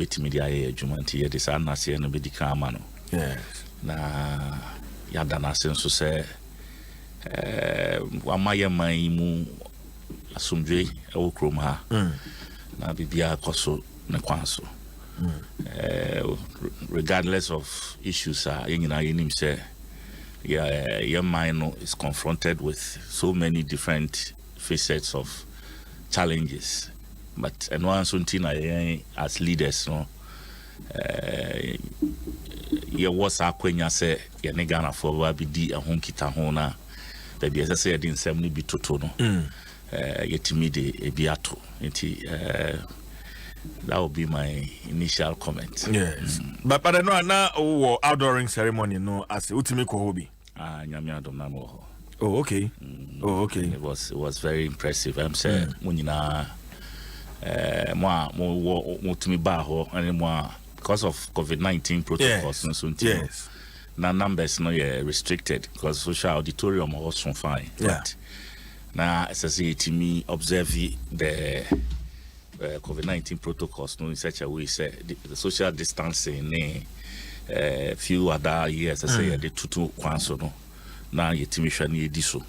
MultiMedia Jumanti, this Anasi and Medica Mano. Yes. Na Yadana senso say Wamaya Maimu Asumdre Okroma na Bibia Koso Nekwanso. Regardless of issues, you say, your mind is confronted with so many different facets of challenges. But and one something as leaders, no, your was our quenya say, your negana for wabidi a honkita hona, baby, as I said, in some be totono, yetimide a biato, that would be my initial comment. Yes. But I know now outdooring ceremony, no, as ultimate hobby. Adom Namo. Oh, okay. Oh, okay. It was very impressive. I'm saying, Munina, more to me baho anymore because of COVID-19 protocols. Yes. Now numbers no restricted because social auditorium also fine. Yeah. Now as I say to me observe the COVID-19 protocols no in such a way say the social distancing few other years I say the tutu kwanso no now yetimi ediso.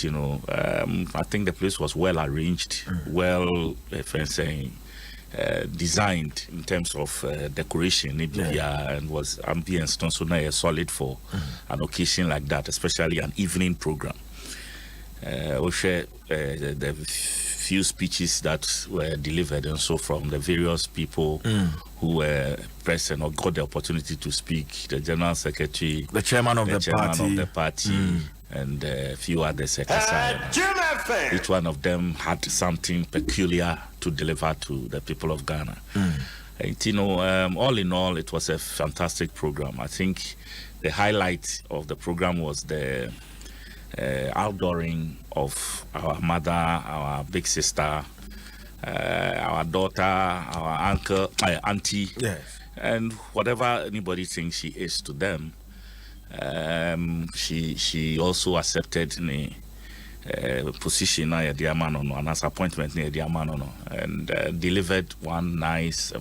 You know, I think the place was well arranged, well designed in terms of decoration, and was ambience so now solid for an occasion like that, especially an evening program. We share the few speeches that were delivered and so from the various people who were present or got the opportunity to speak, the general secretary, the chairman of the party. And a few others. Each one of them had something peculiar to deliver to the people of Ghana. And, you know, all in all, it was a fantastic program. I think the highlight of the program was the outdooring of our mother, our big sister, our daughter, our uncle, my auntie, and whatever anybody thinks she is to them. She also accepted the position at the Amanono and as appointment near the Amanono and delivered one nice,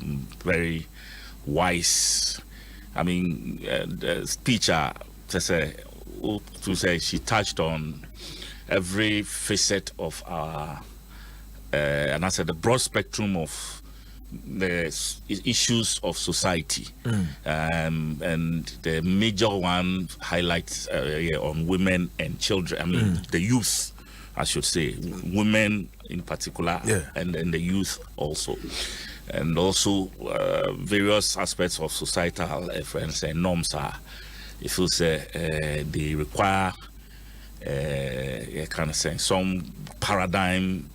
very wise, speech. To say she touched on every facet of our, and I said the broad spectrum of the issues of society, and the major one highlights on women and children. The youth, I should say, women in particular, and then the youth also, and also various aspects of societal reference and norms are, if you say, they require, some paradigm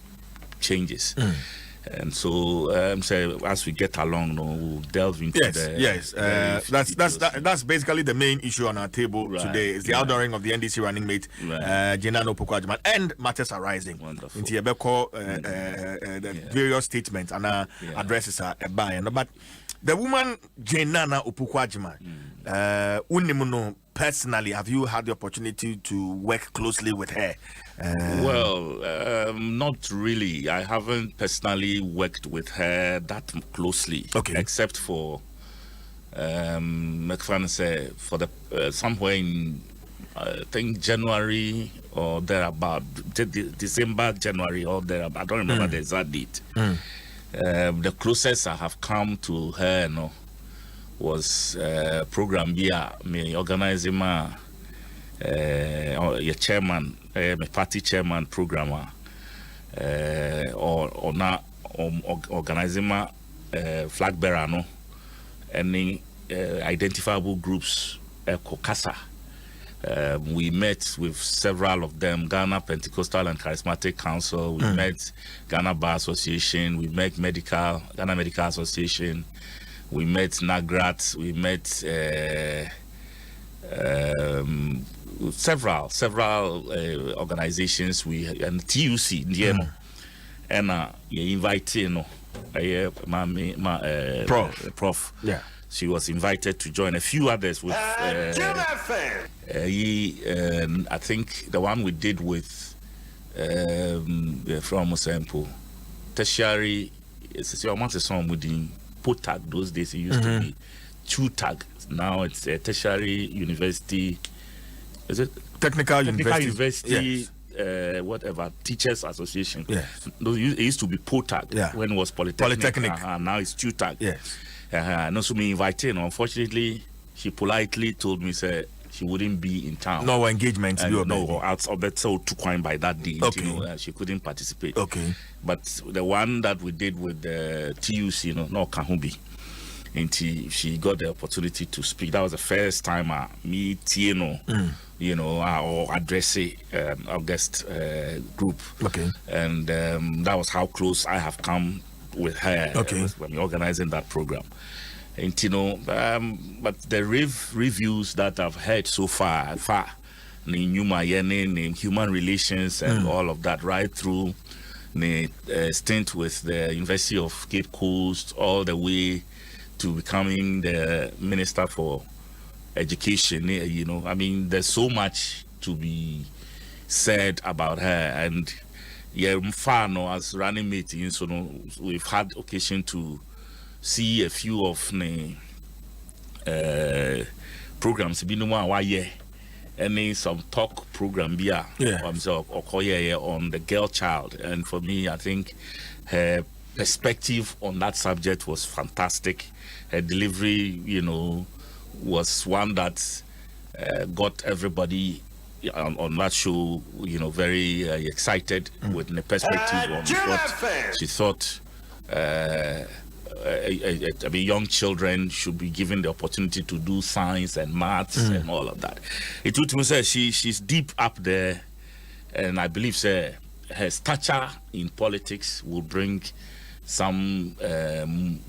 changes. And so, as we get along, we'll delve into that's basically the main issue on our table today. Is the outdooring of the NDC running mate, Jenano Pokwajman, and matters arising. Wonderful. Into the various statements and addresses are but the woman Jenana Upukwajman, Unimuno, personally, have you had the opportunity to work closely with her? Well, not really. I haven't personally worked with her that closely, except for for the somewhere in I think January or thereabout, December, January or thereabout. I don't remember the exact date. The closest I have come to her, was program me organizing my your chairman, my party chairman programmer, or not organizing my flag bearer, no, any identifiable groups, COCASA. We met with several of them, Ghana Pentecostal and Charismatic Council, we met Ghana Bar Association, we met Ghana Medical Association, we met NAGRAT, we met several organizations, and TUC, and you invite Prof. Yeah. She was invited to join a few others with I think the one we did with from Musempo tertiary is a song within POTAG. Those days it used to be TUTAG. Now it's a tertiary university. Is it technical university? Yes. Whatever, Teachers Association. Yes. It used to be POTAG when it was Polytechnic. Now it's TUTAG. Yes. No, so me invited. Unfortunately, she politely told me, say, she wouldn't be in town. No engagement. No, outside that so too quiet by that day. Okay. You know, she couldn't participate. Okay. But the one that we did with the TUC, no Kahubi. And she got the opportunity to speak. That was the first time me Tieno, or address August group. Okay. And that was how close I have come with her when organizing that program. And but the reviews that I've heard so far, in human relations and all of that, right through the stint with the University of Cape Coast, all the way to becoming the Minister for Education. I mean, there's so much to be said about her. And as running meetings, we've had occasion to see a few of the programs. And some talk program on the girl child. And for me, I think her perspective on that subject was fantastic. Her delivery, was one that got everybody on that show, very excited with the perspective on what she thought. Young children should be given the opportunity to do science and maths and all of that. It would me say she's deep up there, and I believe her stature in politics will bring some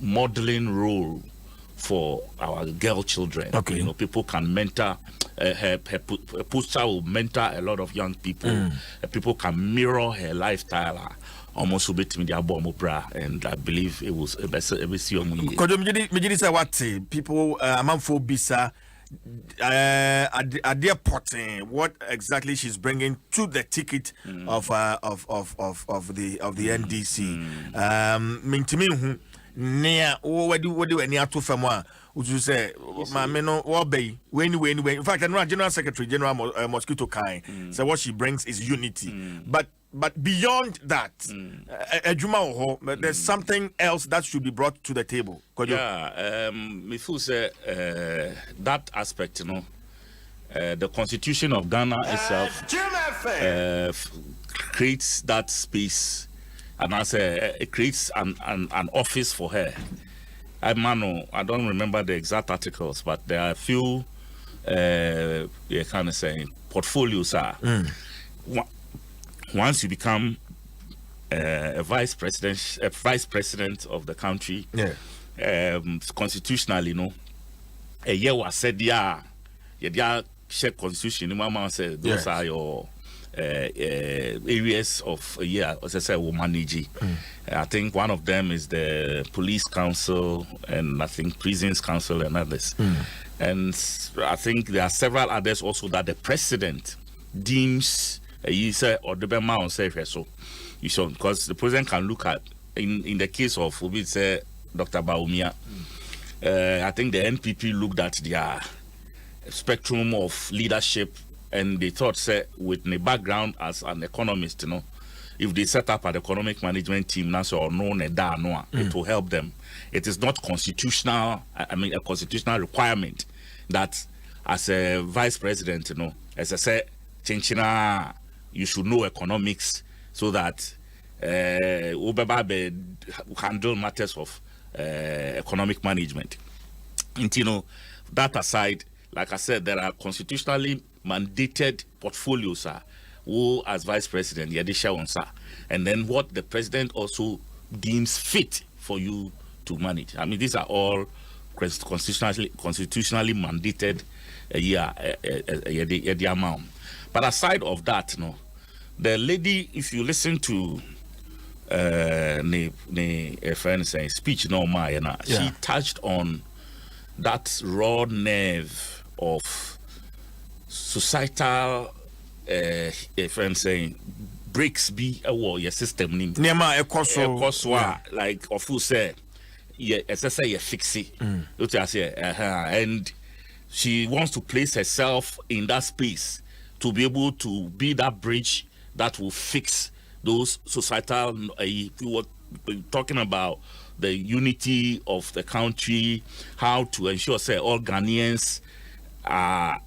modeling role for our girl children. Okay. People can mentor. Her poster will mentor a lot of young people. People can mirror her lifestyle. Almost a bit media bomb, and I believe it was a best people for bisa are potting what exactly she's bringing to the ticket of the NDC. Mintimi near what do any to famwa would you say no obey when in fact General Secretary General Mosquito Kai so what she brings is unity, but beyond that there's something else that should be brought to the table. Me feel say that aspect, the Constitution of Ghana itself creates that space, and I say it creates an office for her. I don't remember the exact articles, but there are a few portfolios once you become a vice president of the country, constitutionally, a year was said, share constitution. Mama said those are your areas of as I said, will manage. I think one of them is the police council, and I think prisons council and others. And I think there are several others also that the president deems or the amount say so. You show because the president can look at in the case of Dr. Baumia. I think the NPP looked at their spectrum of leadership, and they thought, with the background as an economist, if they set up an economic management team, it will help them. It is not constitutional. A constitutional requirement that as a vice president, as I said, you should know economics so that handle matters of economic management. And, that aside, like I said, there are constitutionally mandated portfolios who, as vice president, and then what the president also deems fit for you to manage. I mean, these are all constitutionally mandated the amount. But aside of that, the lady, if you listen to speech, she touched on that raw nerve of societal breaks be a war your system like of who say yeah, as I say, yeah, fixie. And she wants to place herself in that space to be able to be that bridge that will fix those societal. We were talking about the unity of the country, how to ensure, say, all Ghanaians are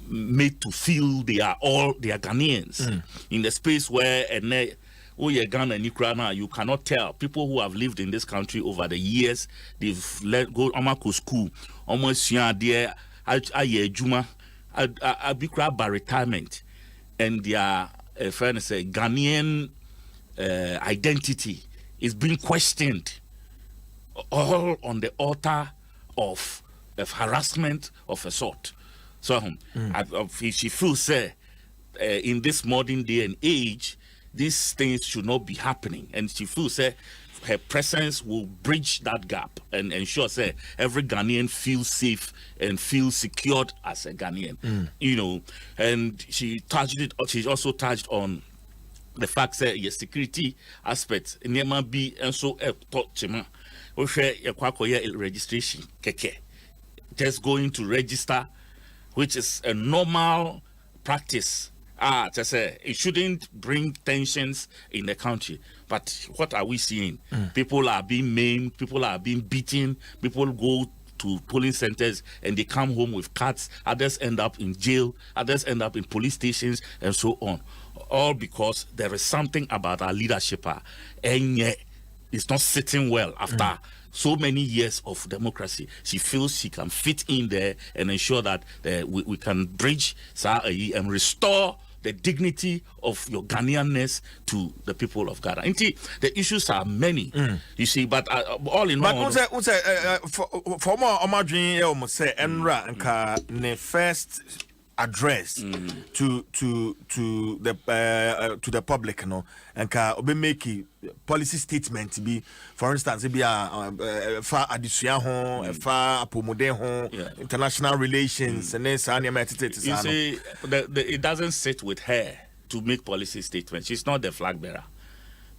made to feel they are Ghanaians in the space where Ghana and Ukraine, you cannot tell. People who have lived in this country over the years, they've go to school, almost there, Juma, by retirement, and their Ghanaian identity is being questioned, all on the altar of harassment of a sort. So she feels in this modern day and age, these things should not be happening, and she feels her presence will bridge that gap and ensure every Ghanaian feels safe and feels secured as a Ghanaian. You know, and she also touched on the fact that your security aspect in be and so touching registration just going to register, which is a normal practice. It shouldn't bring tensions in the country. But what are we seeing? People are being maimed, people are being beaten, people go to polling centers and they come home with cuts, others end up in jail, others end up in police stations, and so on. All because there is something about our leadership and yet it's not sitting well after so many years of democracy. She feels she can fit in there and ensure that we can bridge and restore the dignity of your Ghanaianness to the people of Ghana. Indeed, the issues are many, you see, but all in all. But for more, almost say, Enra and the first address to the public, you know, and obe make policy statement be, for instance, be far addition home, far apomode home, international relations, and then you see, it doesn't sit with her to make policy statements. She's not the flag bearer.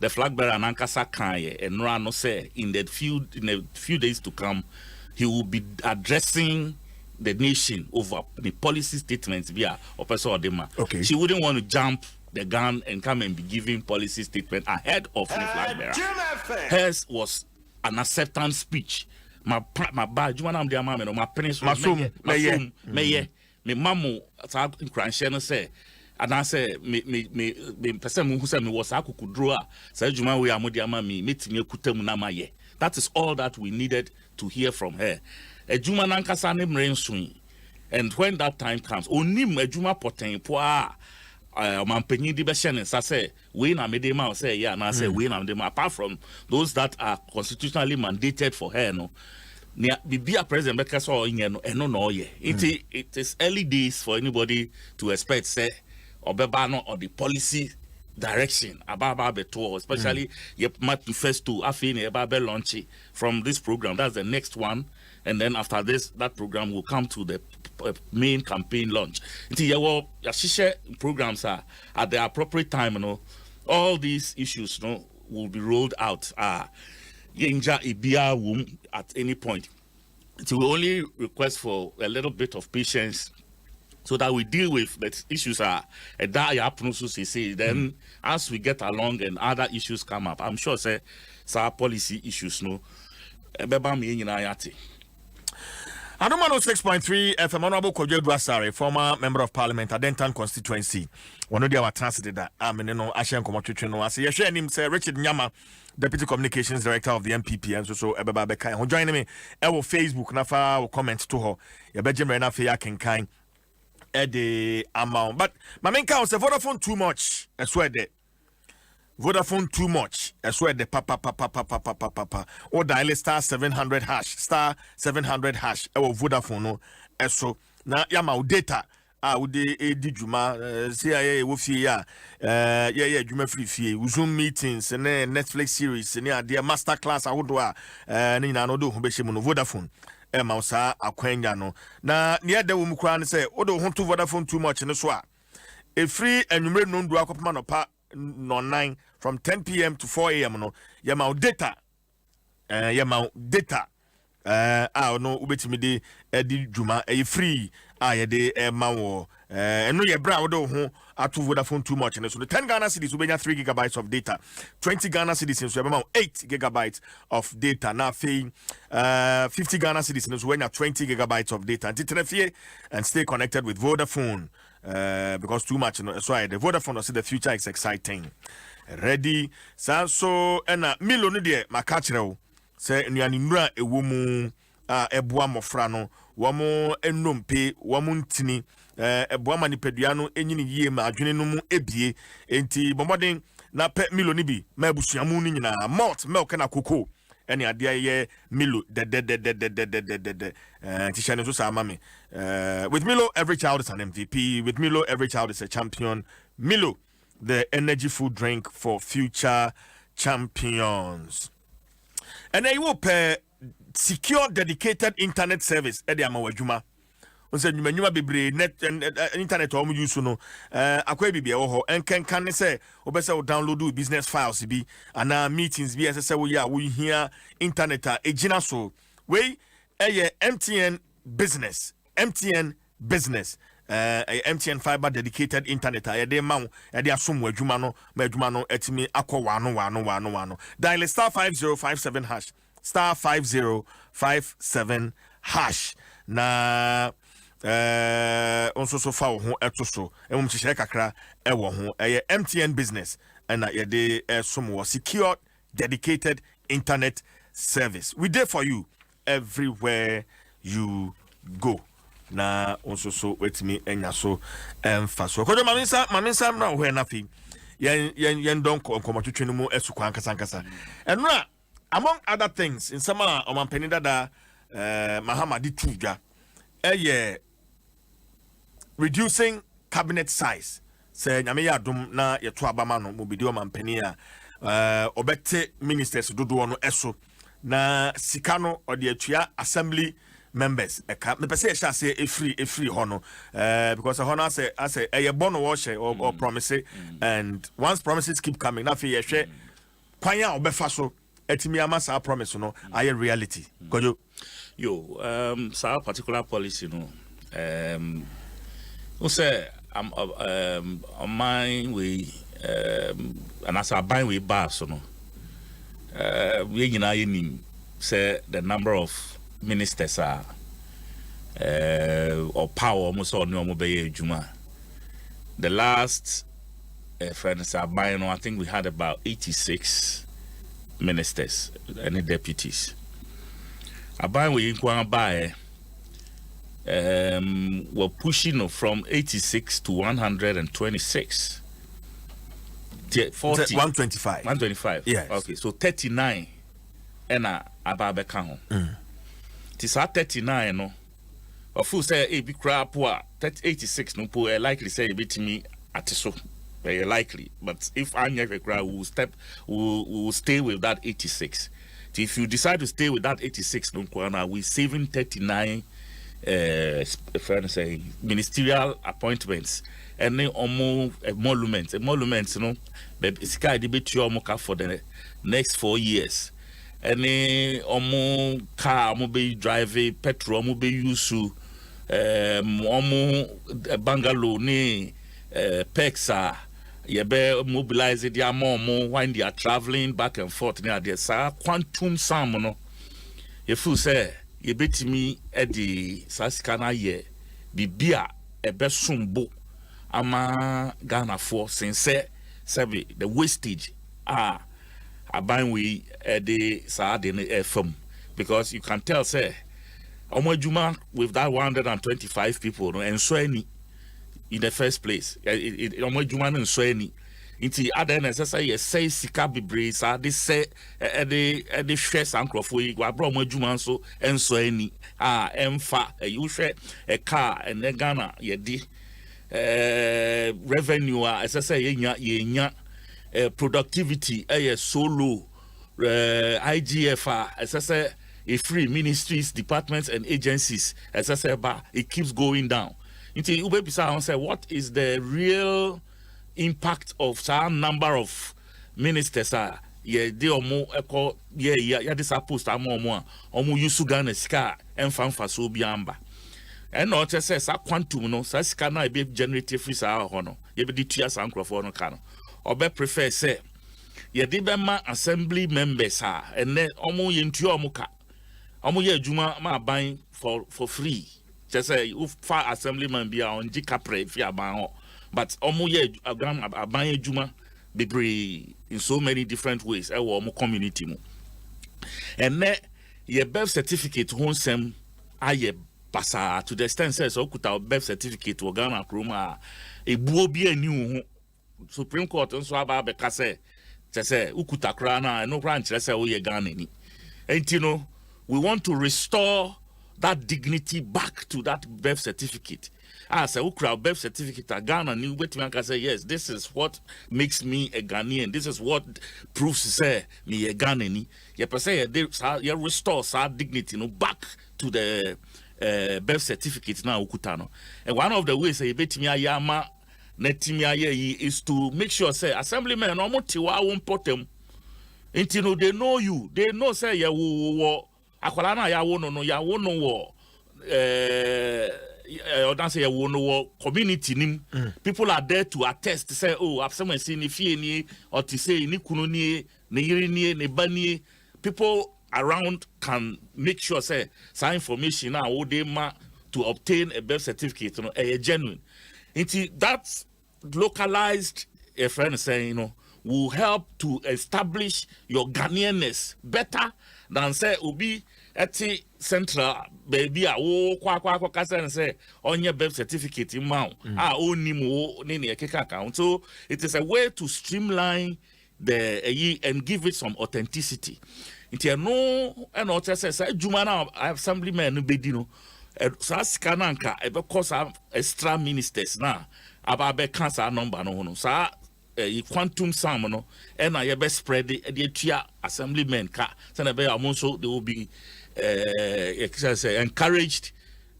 The flag bearer Nankasa Kanye and Rano say in a few days to come, he will be addressing the nation over the policy statements via Opesa Odema. Okay. She wouldn't want to jump the gun and come and be giving policy statement ahead of the flag bearer. Hers was an acceptance speech. My bad, my parents, my mamu, say, and I say, me person who said me was Akukudroa, said Juma, we are Modiama, meeting you Kutemunamaye. That is all that we needed to hear from her. A Juma Nankasa name rain swing. And when that time comes, onim a Juma poten poa Mampenny Dibashan and Sase, we na medema say, yeah, and I say, we na them apart from those that are constitutionally mandated for her, no. Be a president because no it is early days for anybody to expect say or bebano or the policy direction about beto, especially first to afine launchy from this program. That's the next one, and then after this, that program will come to the main campaign launch. Programs are at the appropriate time, you know. All these issues, you know, will be rolled out. At any point. It will only request for a little bit of patience so that we deal with the issues then as we get along and other issues come up, I'm sure our policy issues no Adom 106.3 FM, Honorable Kojo Dwaso, former member of Parliament, Adentan constituency. One of our translated that Ashen Komotwetwe I say your name say Richard Nyama, Deputy Communications Director of the MPP, and so Ebeba Bekai. Who join me? Ewo Facebook nafa or comment to her. Your bedroom na fe yakenkan the amount. But my main count say Vodafone too much. I swear that. Vodafone too much. I swear the papa. Or dial star 700 hash. Star 700 hash. Vodafone no. So na yama data. Ude edi juma CIA wo fie ya juma free fie Zoom meetings and Netflix series and their master class ahodo ni na no do ho be hye mu no Vodafone mausa akwanya no na ne da wo mu kra ne say odo ho to Vodafone too much ne so a e free anwumre no ndu akopama no pa no 9 from 10 p.m. to 4 a.m. no yama data yema data no ubetimi de edi dwuma free ye de ma wo eno ye bra wo do ho ato Vodafone too much so the 10 Ghana cedis ubenya 3 gigabytes of data, 20 Ghana cedis so yema 8 gigabytes of data na fe 50 Ghana cedis so when 20 gigabytes of data and stay connected with Vodafone because too much so the Vodafone I see the future is exciting ready so na Milo no de makachrew say nnuane nura ewo mu eboa mofra no womo ennompe womo ntini eboa manipadua no enyini yie ma adwene no mu ebie enti bomoden na pe Milo ni bi ma abusuamu ni nyina malt milk na cocoa ene ade ye Milo de tishane so sa mame with Milo every child is an MVP, with Milo every child is a champion. Milo, the energy food drink for future champions. And I will pay secure dedicated internet service edi amawadwuma. Onse nyuma bebre net internet o mu use no akwa bibia wo ho enkenkan ne se obese wo download business files bi ana meetings bi ese wo ya wo hia internet a ejina so we MTN business MTN fiber dedicated internet a yede ma yede asom wadwuma no ma adwuma no etimi akọ wano dial star 5057 hash star 5057 hash na onso so fa wo ho eto so emum chihye kakra e wo ho MTN business and yede som wo secure dedicated internet service. We there for you everywhere you go. Na onso so wetimi enya so emfa so kodo maminsa na ho na fi yen don komotwetwe no mu esukwa ankasa enra among other things in some omampani dada Mahamadi Tuja reducing cabinet size say nyame ya dum na yeto abama no mobidi omampani obete ministers dodo no eso na sikano ode atua assembly members me pese sha say e free hono because hono say e bono wo she or promise and once promises keep coming na fe ye hwe kwan a obefa so etimi amasa promise no aye reality gojo sa particular policy no we say on my way and as I buy we bar so no we nyina ye nim say the number of ministers are or power almost all no be juma. The last friends are buying, I think we had about 86 ministers and deputies. I buy we buy we're pushing from 86 to 126. 40, 125. Yes. Okay, so 39 and ababe kan ho. Tis 39 no. Of who say e bi kra po 86 no po likely say e betimi atiso. Very likely, but if Anya Kra will stay with that 86. If you decide to stay with that 86, we saving 39 say ministerial appointments and then emoluments, sky debate for the next 4 years. And then car be driving petrol be use bungalow ni pexa. You be mobilize their mom when they are traveling back and forth near there. Sa quantum sum no. If you say you bet me at the Saskana ye bibia a best sumbo ama Ghana for since the wastage a buying we at the Sardin firm because you can tell say Omojuma with that 125 people no, and so any in the first place Omojuma and so any into other necessary say sika bibre sa they say the share sankrofo yi gwa bro Omojuma so and so any emfa you share a car and then Ghana ye di revenue as I say yenya productivity so low IGF as I say a free ministries, departments and agencies as I say it keeps going down. Into Ubebisa say what is the real impact of some number of ministers ye de omo eko ya de supposed omo yusu Ghana sika emfa so biamba and not say sa quantum no sa sika na be generate free sa ho no ye be di tua sa nkrofo no ka no obe prefer say ye de be ma assembly members and then omo ye ntua omo ka omo ye adwuma ma ban for free just say if fa assemblyman bia on ji kapre fi aban ho but omo ye aban adwuma bebre in so many different ways e wo omo community mu and then your birth certificate won sem aye basa to the extent says okuta birth certificate wo Ghana kroma ebuo bi ani ho Supreme Court nso aba be ka say ukuta kra na no kra nkyere say wo ye Ghana ni enti no we want to restore that dignity back to that birth certificate. As a birth certificate, a Ghana new waiting can say, yes, this is what makes me a Ghanaian. This is what proves say me a Ghanaian. You restore that dignity back to the birth certificate now ukutano. And one of the ways you bet me ayama netimia is to make sure say assemblymen no motiwa won potem. Until they know you, they know say ya wo akwala na ya wo no ya wo no wo say ya wo no community nim people are there to attest to say oh I've someone seen if ni or to say ni kunu ni yiri ni ne bani people around can make sure say some information now they ma to obtain a birth certificate a genuine into that localized a friend saying will help to establish your Ghanaianness better than say ubi eti central baby kwa kasa say on your birth certificate imau oni mo ni ekeka account. So it is a way to streamline the and give it some authenticity. It no and what say juma na assemblyman no bedi no so scananka e be cause extra ministers na aba be cancer number no so quantum sum no and I be spread the tia assemblymen ka so na be so they will be encouraged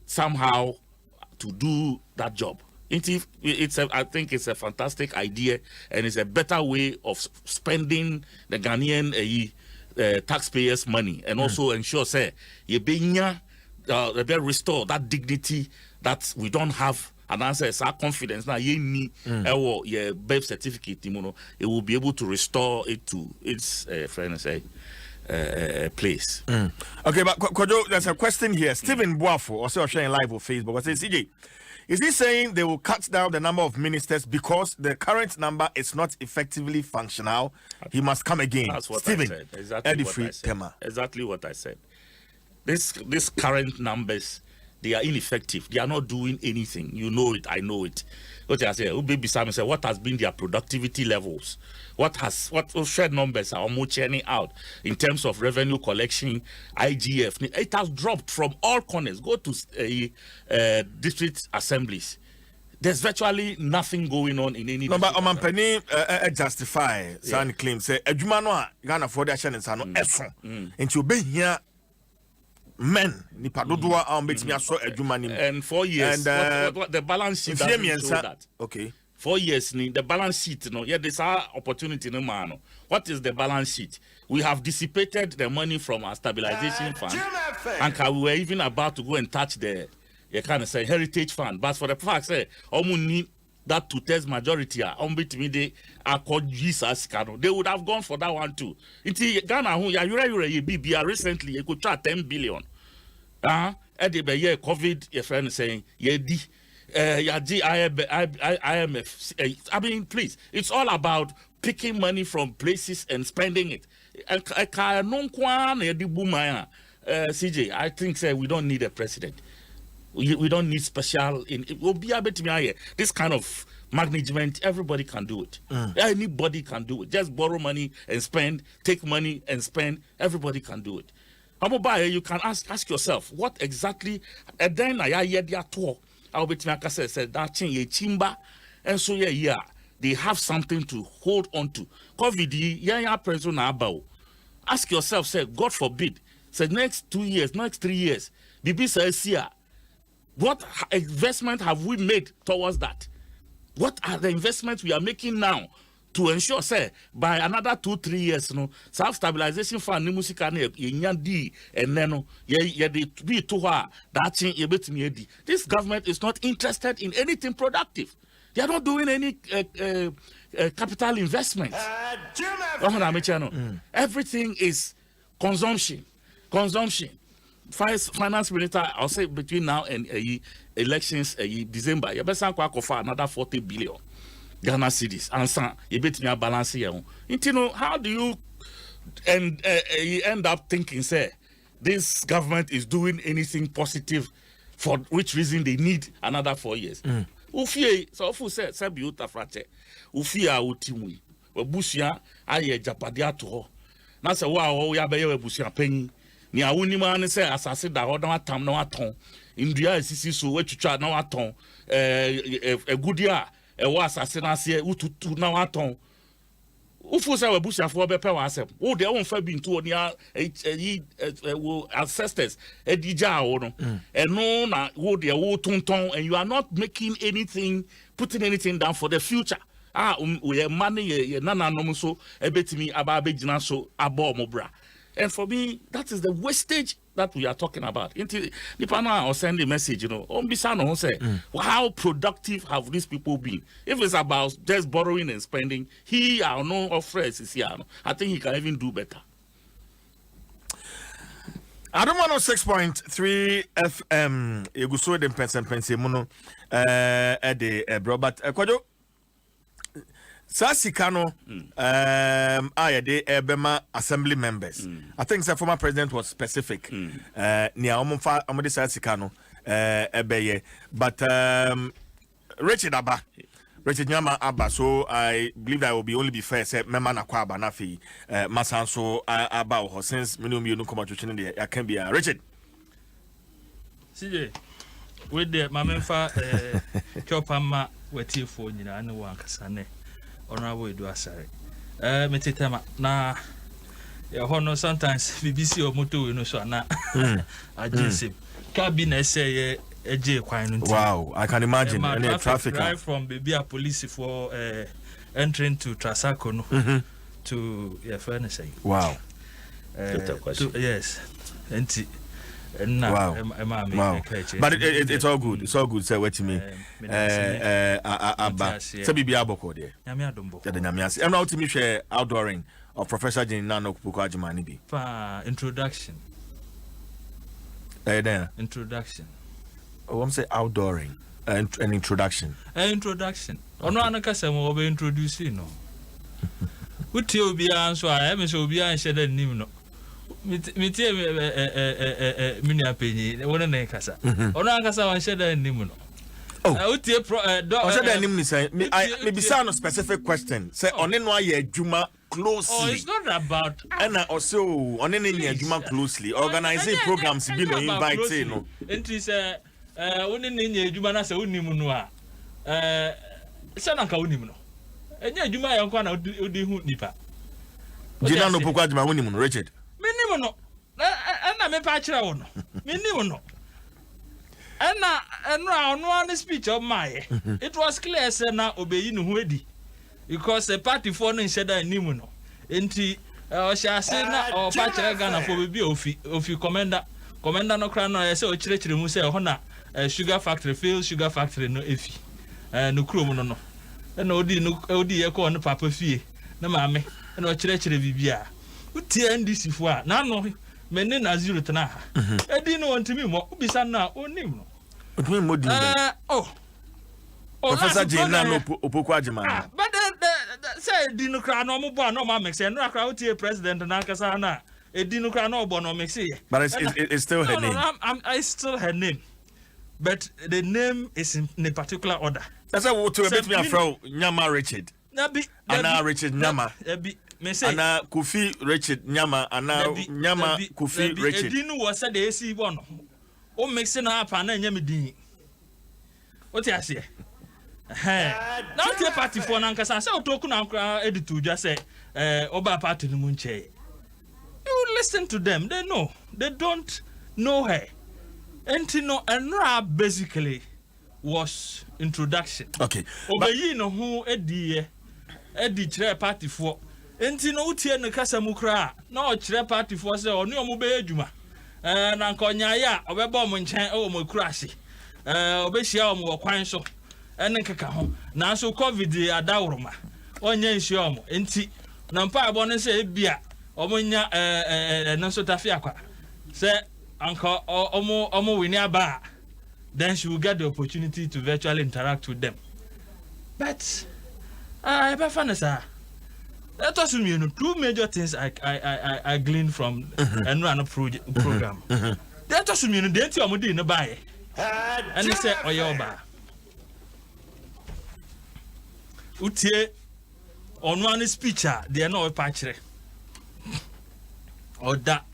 somehow to do that job. I think it's a fantastic idea and it's a better way of spending the Ghanaian taxpayers' money and also ensure say you be restore that dignity that we don't have. And answer is our confidence now. You need your birth certificate. It will be able to restore it to its place. Okay, but Kojo, there's a question here. Stephen Boafo, also sharing live on Facebook. I say, CJ, is he saying they will cut down the number of ministers because the current number is not effectively functional? He must come again. That's what Stephen, I said. Exactly what I said. This current numbers. They are ineffective. They are not doing anything. You know it. I know it. What I say, what has been their productivity levels? What shared numbers are almost churning out in terms of revenue collection, IGF? It has dropped from all corners. Go to district assemblies. There's virtually nothing going on in any. No, but Mpenny justify some claim say adwuma no a Ghana for the action no eso. Into be here. Men nipa dodoa betimi aso adwuma nim and 4 years and what the balance sheet doesn't show that. Okay, 4 years the balance sheet there's our opportunity no man. What is the balance sheet? We have dissipated the money from our stabilization fund and we were even about to go and touch the heritage fund, but for the fact say need that 2/3 majority they would have gone for that one too. Ghana recently you could try 10 billion. COVID, your friend saying, IMF. I mean, please, it's all about picking money from places and spending it. CJ, I think we don't need a president. We don't need special. It will be able to be this kind of management. Everybody can do it. Anybody can do it. Just borrow money and spend. Take money and spend. Everybody can do it. You can ask yourself what exactly. And then I hear their talk. I'll be said that chimba, and so they have something to hold on to. COVID, ask yourself. Say, God forbid. Say next 2 years, next 3 years. BB says here. What investment have we made towards that? What are the investments we are making now to ensure say by another 2-3 years no self stabilization fund ni musika na yenya di eneno ye de be to her that thing ye betimi edi. This government is not interested in anything productive. They are not doing any capital investment. Everything is consumption. Finance minister, I'll say between now and elections, December, you better offer another 40 billion Ghana cedis. And you bet me a balance here. You know, how do you end up thinking, say, this government is doing anything positive, for which reason they need another 4 years? Ufie, so fu say biuta frate. Ufia utimu. Webusia aye japadia to. Na se wa ya beye webusia penyi. Ni awuni ma ne se asase da ho na atam na aton. Ndua asisi so wetwitwa na aton. Egudia wa asase na se ututu na aton. Ufu say webusia fo be pe wa asem. Wo de won fa bi nto oni ancestors edija wo no. Eno na wo de wo tonton, and you are not making anything, putting anything down for the future. We money ye nana no so ebetimi aba begina so abo mobra. And for me, that is the wastage that we are talking about. Nipana or send a message, you know, on say, how productive have these people been? If it's about just borrowing and spending, he or no offers is here. I think he can even do better. Adom 106.3 FM. You so the Mpensenpensenmu Robert Kojo Sasikano de Ebema assembly members. I think the former president was specific. Nia omofa omode Sasikano ebeye, but Richard Nyama Abba, so I believe that will be only be fair say member na kwa banafi masanso Abba since minimum no come to there can be Richard. CJ with the mamenfa chopama weti for nyina ne wankasane honorable Dwaso metitema na ya hono sometimes BBC or moto we no so na agency cabinet say wow, I can imagine any traffic right from Bibia police for entering to Trasaco to furniture. Wow. Yes. Wow. But it's all good. It's all good. Say what to me. Abba. Say Bibia Boko there. Nyamiadombo. I'm now to me share outdooring of Professor Jinano Kupukajimani bi. Introduction. Introduction. Oh, I'm say outdooring. An introduction. Introduction. Ono anakasa mo be introduce no. Uti obi anso a me so obi an shede nim no. Mitie mini apenyi wona na kasa. Ono anakasa wan shede nim no. Oh, uti shede nim ni say me bisa no specific question. Say one no aye adwuma closely. Oh, it's not about and also one no nye adwuma closely. Organizing programs be no invite no. Entry say woni nye adwuma na se wonim no a se na nka wonim no enye adwuma ya nkwa na odi hu nipa Gina no pokwa adwuma wonim no Richard menim no na me pa kire wo no menim no na eno an speech of my it was clear say na obeyi no hu edi because the party for no nsheda nim no enti o sha say na o pa kire Ghana for be ofi commander no kra no say o kire mu say ho na sugar factory failed sugar factory no efi no krom no na odi ye ko no papa fie na maame na o kire bibia uti ndc fo a na no menne na zero tena ha edi no ntimi mo ubisa na onim no otumi modi Professor Jina no opoku ajima but say di no kra no mo bo na ma mix no kra uti president na kasa na edi no kra no bo no mix but it's still her name. I still her name. But the name is in a particular order. That's why we to a bit me afro Nyama Richard. Anna Richard Nyama. Anna Kofi Richard Nyama. Anna Nyama Kofi Richard. Edinu was said the AC one. O mixing up and then yamidi. What you say? Now the party for Nankasa. So talk now editor just say Oba party no munche. You listen to them. They know. They don't know her. Entino and basically was introduction. Okay. Obeyi no who edie edi kyerɛ party for enti no utie no kasa mu kra na o kyerɛ party for sɛ ɔne ɔmo bɛyɛ adwuma na nka ɔnyaayɛ a ɔbɛba ɔmo nkyɛn ɛwɔ mo kura ase ɔbɛhyia ɔmo wɔ kwan so ɛne nkeka ho nanso covid adaworoma ɔnyɛ nhyia ɔmo enti na mpa abɔ no sɛ ebia ɔmo nya no so tafi akwa sɛ anka ɔmo wini aba then she will get the opportunity to virtually interact with them but let us two major things I gleaned from Enrano program. Let us the entity of Mudi in the buy. And he said, Oyoba Utie on one speech, they are no patch. Or that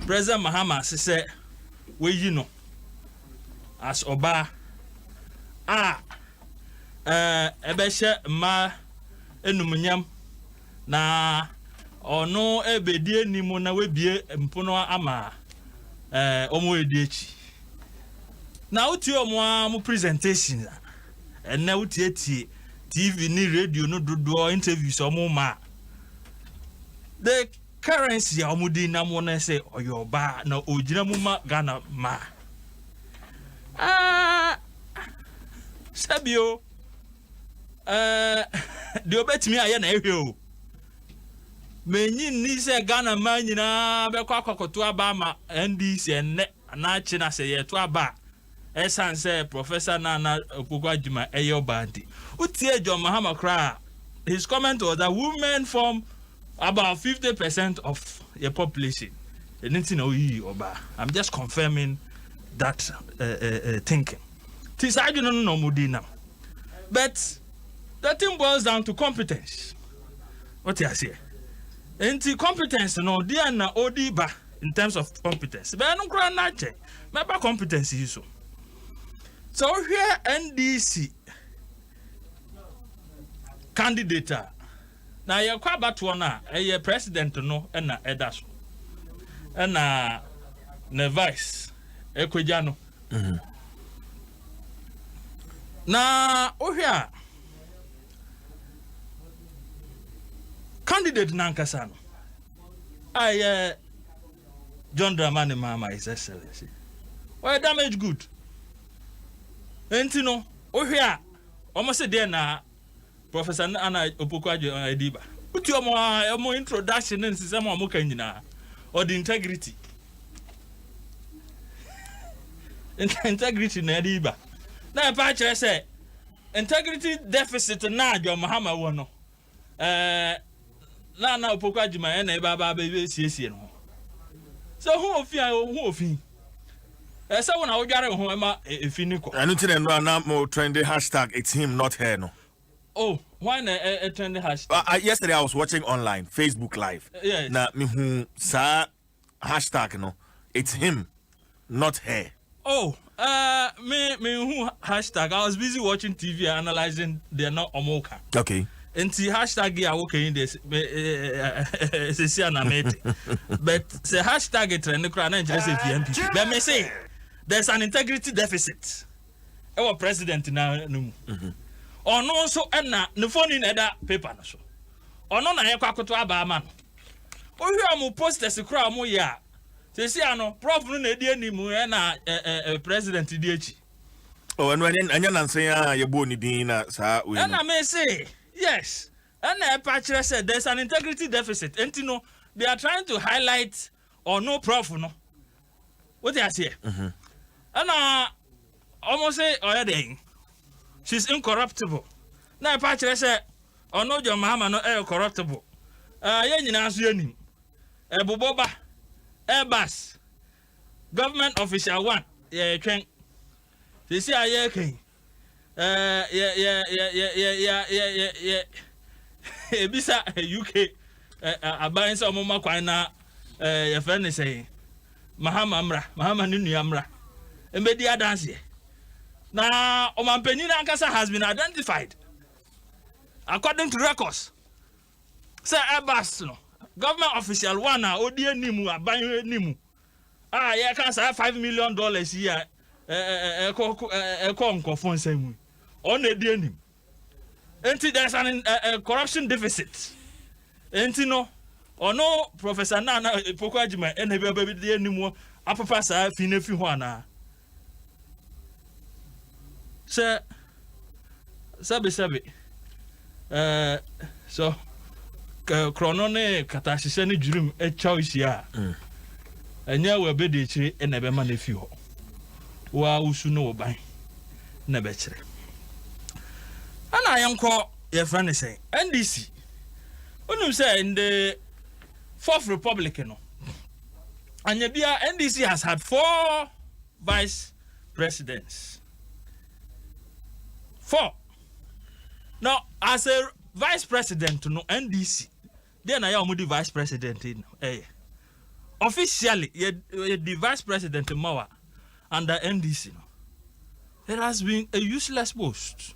President Mahama said, well, you know, as Oba ebeshe ma enumunyam na ono ebedie nimu na webie mpono ama omo ediechi na uti omo mu presentation na uti eti TV ni radio no dodo interviews omo ma the currency omo di na mo na say oyoba na ogina mu ma Ghana ma sabio the obetimi aye na ehwe o menyi ni se Ghana man nyina be kwa kwakoto aba ma NDC enne na chi na se ye to aba esan se professor na opogwa juma eye obandi utie John Mahama kra his comment was that women form about 50% of the population anything oba I'm just confirming that thinking tisaju no mudina but the thing boils down to competence. What you say? Enti competence no dia na odiba in terms of competence. But no grant na che. Meba competence is so. So here NDC candidate na ye kwa batwo na ye president no na edaso. Na vice ekweja no. Na ohia candidate nankasa no John Dramani Mahama His Excellency why damage good enti no ohia omo se dey na Professor Anna Opokwajo Ediba uti omo introduction and system omo kan nyina or the integrity na Ediba na pa chere say integrity deficit na John Mahama wo no na Opokwajo ma na baba be siesie no so who ofi say when I dware ho ma efi ni ko anu tine no na mo trending hashtag it's him not her no. Oh, why na trending hashtag? Yesterday I was watching online Facebook live. Yes. Na me hu sa hashtag no it's him not her. Oh, me who hashtag I was busy watching TV analyzing the not omoka. Okay. Enti hashtag ya okay in this se na mate. But the hashtag trend kra na interest PMP. But me say there's an integrity deficit. Our president na no. Ono so na ne phone in eda paper na so. Ono na ye kwakoto aba ama no. Ohwe am posters kra am ya. Se si ano prof no na edi animu na president di echi. Oh, and anya nansen ya ye bo ni din na sa we. Na me say yes. And Patrick said there's an integrity deficit. And you know, they are trying to highlight or no prof no. What they are saying. And almost say already she's incorruptible. Now Patrick said or no John Mahama no corruptible. Yen nyina so yanim. Boboba Airbus government official one. Yeah, twen. They say aye ken. Yeah. Ebisa UK aban se omo makwan na your friend is saying Mahama ni nuamra embedi adanse na omampani na nkasa has been identified according to records say Airbus no government official one na odi animu aban animu ye kan say $5 million here ko nkofo nsemu on edi anim Until there's a corruption deficit. Until no, or no Professor Nana Pokajima and the baby anymore. Apapa sa fine fi ho ana. Sabi. So krono ne katahye ne dwurum choice ya. Anya we be de chire na be ma na fi ho. Wa usu no wo ban na be chire. Ana yanko ye friend say NDC. Onum say in the Fourth Republic no. And NDC has had 4 vice presidents. 4. Now, as a vice president, no NDC, then I am the vice president in. Officially, the vice president in Mawa under NDC. No, it has been a useless post.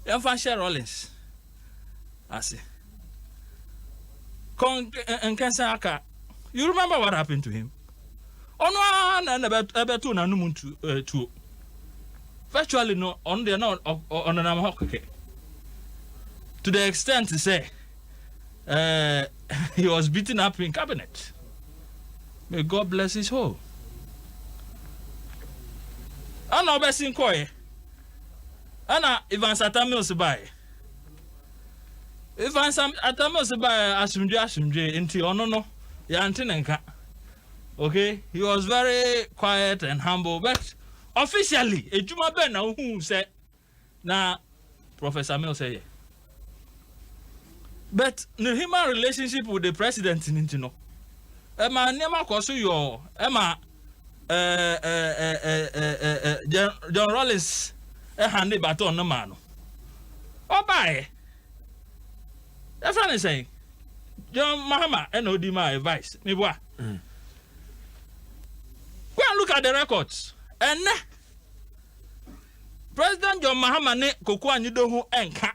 Fansha Rollins, I say. You remember what happened to him? On one and about 2 nanumuntu 2. Virtually no on the not on an okay. To the extent to say he was beaten up in cabinet. May God bless his soul. Anna Bessin Koy. Anna Ivan Satamils by. Ivan Satamils by Asumje into Onono. Okay, he was very quiet and humble, but officially, a Juma Ben who said, "Now, Professor Mill say." But the human relationship with the president in Intino, Emma never cost your Emma John Rollins a handy baton no man. Oh, bye. That's what I'm saying. John Mahama and Odima advice. Me boy. Go and look at the records. And President John Mahama ne Koko Anyidohu enka.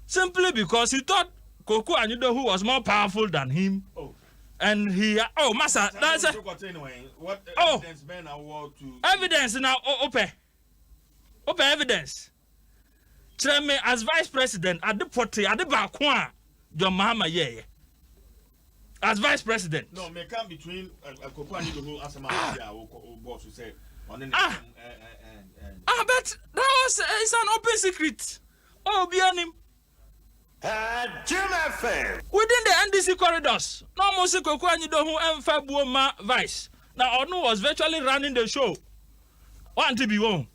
Simply because he thought Koko Anyidohu was more powerful than him. Oh. And he Master, that's a what evidence men award to evidence now open evidence. Tell me as vice president at the party at the back one John Mahama as vice president. No, may come between a company the whole Asama boss who say but that was it's an open secret. Oh, behind him. Within the NDC corridors, no more Kokwani do who and Fabuoma vice. Now Onu was virtually running the show. Want to be wrong.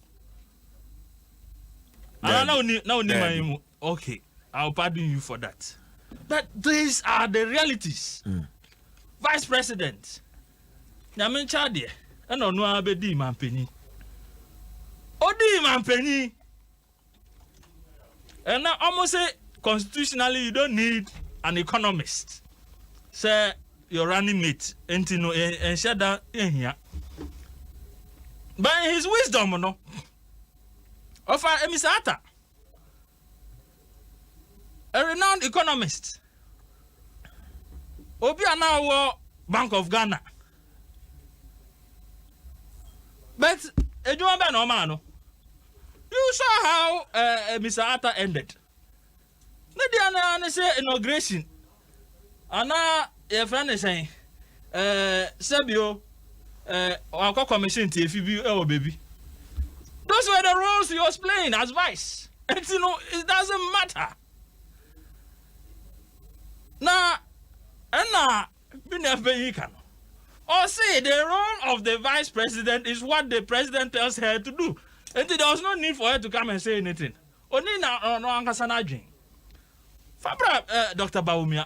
Okay, I'll pardon you for that. But these are the realities. Vice President. Nyamin Chadie. And no abedi mampeni. Odi mampeni. And now almost say constitutionally you don't need an economist. Say your running mate and shut down in here. But in his wisdom, no. Of our emisata. A renowned economist. Obia now Bank of Ghana. But you saw how Mr. Atta ended. Nadiana say inauguration. Anna your friend is saying Sabio our commission TFB baby. Those were the roles he was playing as vice. And it doesn't matter. Now, or say the role of the vice president is what the president tells her to do. And there was no need for her to come and say anything. Only now, Fabra, Dr. Baumia.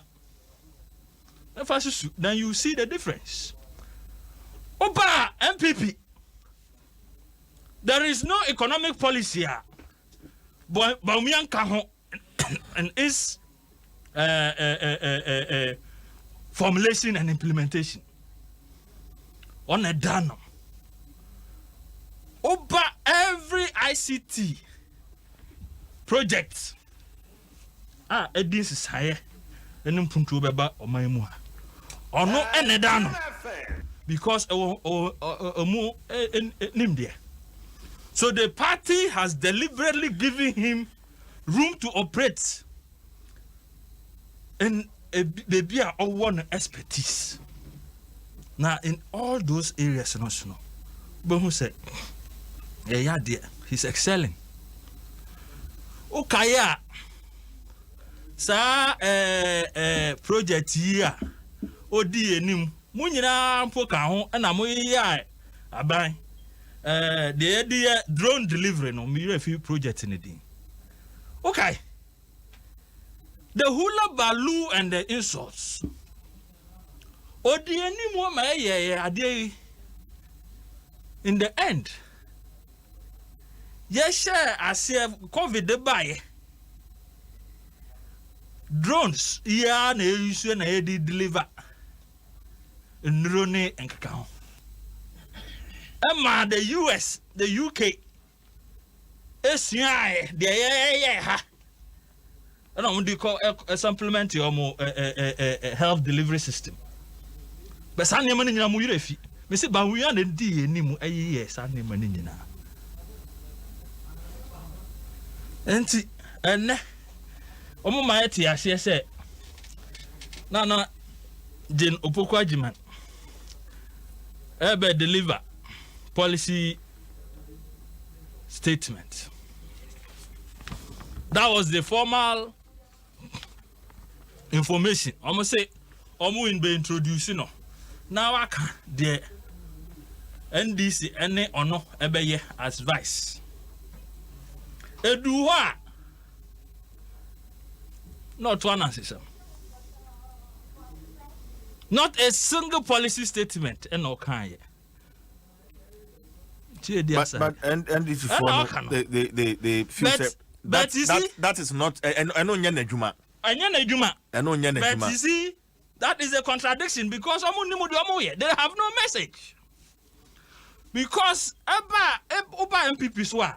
Then you see the difference. Opa, MPP. There is no economic policy here. Baumian Kaho and its formulation and implementation. On a done. Over every ICT project. This is higher than Puntu Baba or Maimua. Or no, and done. Because so the party has deliberately given him room to operate and baby are all one expertise. Now in all those areas, but who said, yeah, dear, he's excelling. Okay, sa project here, odi enim, munyina mpoka ho na moya aban. The drone delivery no me refi project in the thing. Okay. The hula baloo and the insults. Odi enim wo ma ade in the end. Yes, I say COVID the buy. Drones, yeah, na use na deliver. Nrone and kakao. Emma, the US, the UK, SCI, the ha. I don't want to call a supplement your more health delivery system. But Sunday morning, I'm with you. Mr. Bawian and D. Nimu, yes, Sunday morning. And omo maeti ase se na Jane Opokwa Jiman ebe deliver policy statement. That was the formal information. Omo say omo in be introduce no. Now aka the NDC ene ono ebe ye as vice. Eduwa not one answer. Not a single policy statement and no kind. But and if you follow the future that is not I know Juma. But you see, that is a contradiction because they have no message. Because Oba MPP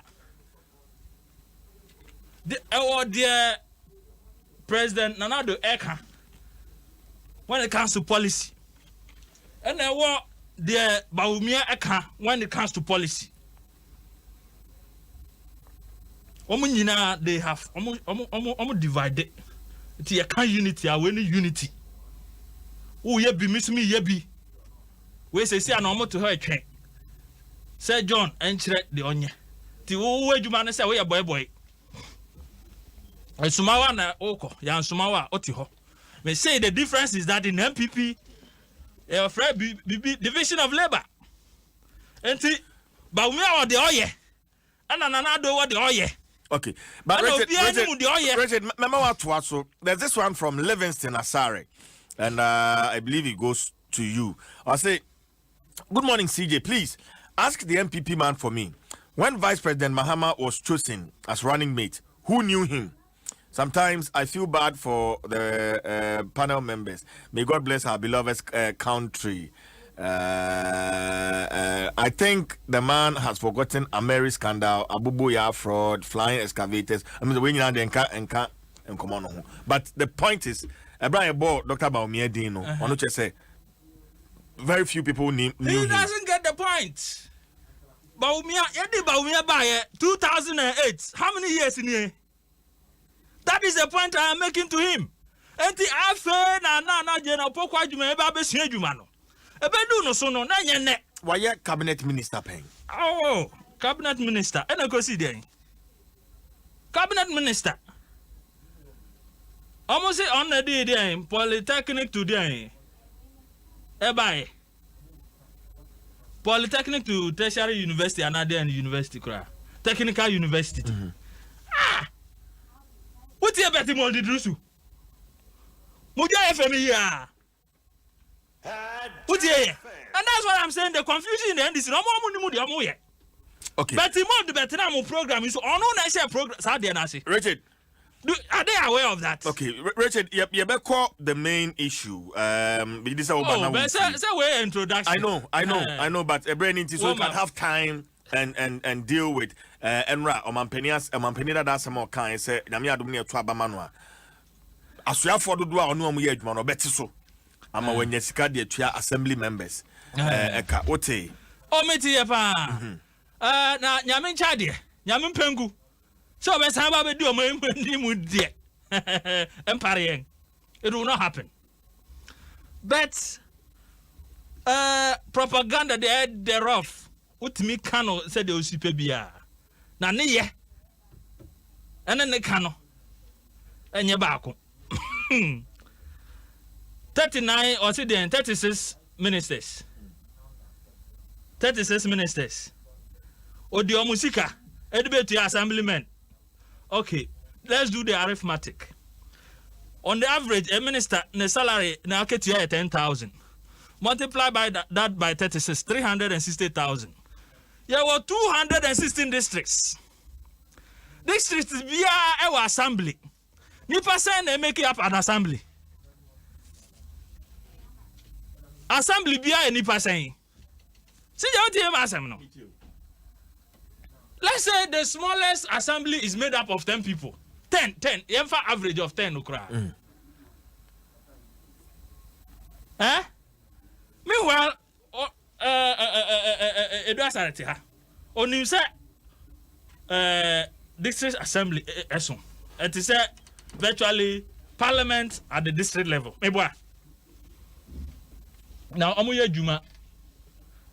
the President Nanado Eka when it comes to policy, and then what the Baumia Eka when it comes to policy. They have almost divided. It's a kind unity, a winning unity. Oh, ye be miss me, ye be. We say an almost to her train. Say John and the onion. The old way you man say, we are boy. Sumawa na oko yan Sumawa otiho. Me say the difference is that in MPP division of labor. Enti Baumia or the oye. And another what the oye. Okay. But Richard, there's this one from Livingston Asare. And I believe it goes to you. I'll say, good morning, CJ. Please ask the MPP man for me. When Vice President Mahama was chosen as running mate, who knew him? Sometimes I feel bad for the panel members. May God bless our beloved country. I think the man has forgotten Ameri scandal, Abubuya fraud, flying excavators. I mean, the way you know and come on. But the point is, Abraham Bo, Dr. Baumia Dino, on which I say, very few people knew him. He doesn't get the point. Baumia by 2008. How many years in here? That is the point I am making to him. And the affair na general pokwa juma eba be sien juma no. Ebe do no so no na nyene. Why cabinet minister paying? Oh, cabinet minister. And I go see there. Cabinet minister. Almost say on the day there polytechnic to there. Eba. Polytechnic to tertiary university another university kra. Technical university. Ah. What you bet him on the Drusu? Muja FM ya. What you? And that's what I'm saying. The confusion in the end is no more. Okay. But the more the better program is on no program. Richard, are they aware of that? Okay, Richard, you better call the main issue. This is way introduction. I know, but a brain into so you can have time and deal with Enra or Mampenida that's some more kind say Namia Dumia Trabamanwa. As we have for the door or no more or better so. I'm a when Jessica the assembly members. Ote. Oh, Meti, na Yamin Chadi, Yamin Pengu. So when somebody do my empire, it will not happen. But propaganda thereof, what me cano said the OCPBA. Na ne ye. And then the cano. And your back. 39 or 36 ministers. 36 ministers. Odio musika. Edibate to assemblymen. Okay, let's do the arithmetic. On the average, a minister, the salary now get 10,000. Multiply by that by 36, 360,000. There were 216 districts. Districts via our assembly. Nipa say they make up an assembly. Assembly via nipa say. See you team assembly. Let's say the smallest assembly is made up of 10 people. 10. Yemfa average of 10 ukra. Meanwhile, Dwaso ha. Onim say district assembly eso. It is virtually parliament at the district level. Meboa. Now omuye juma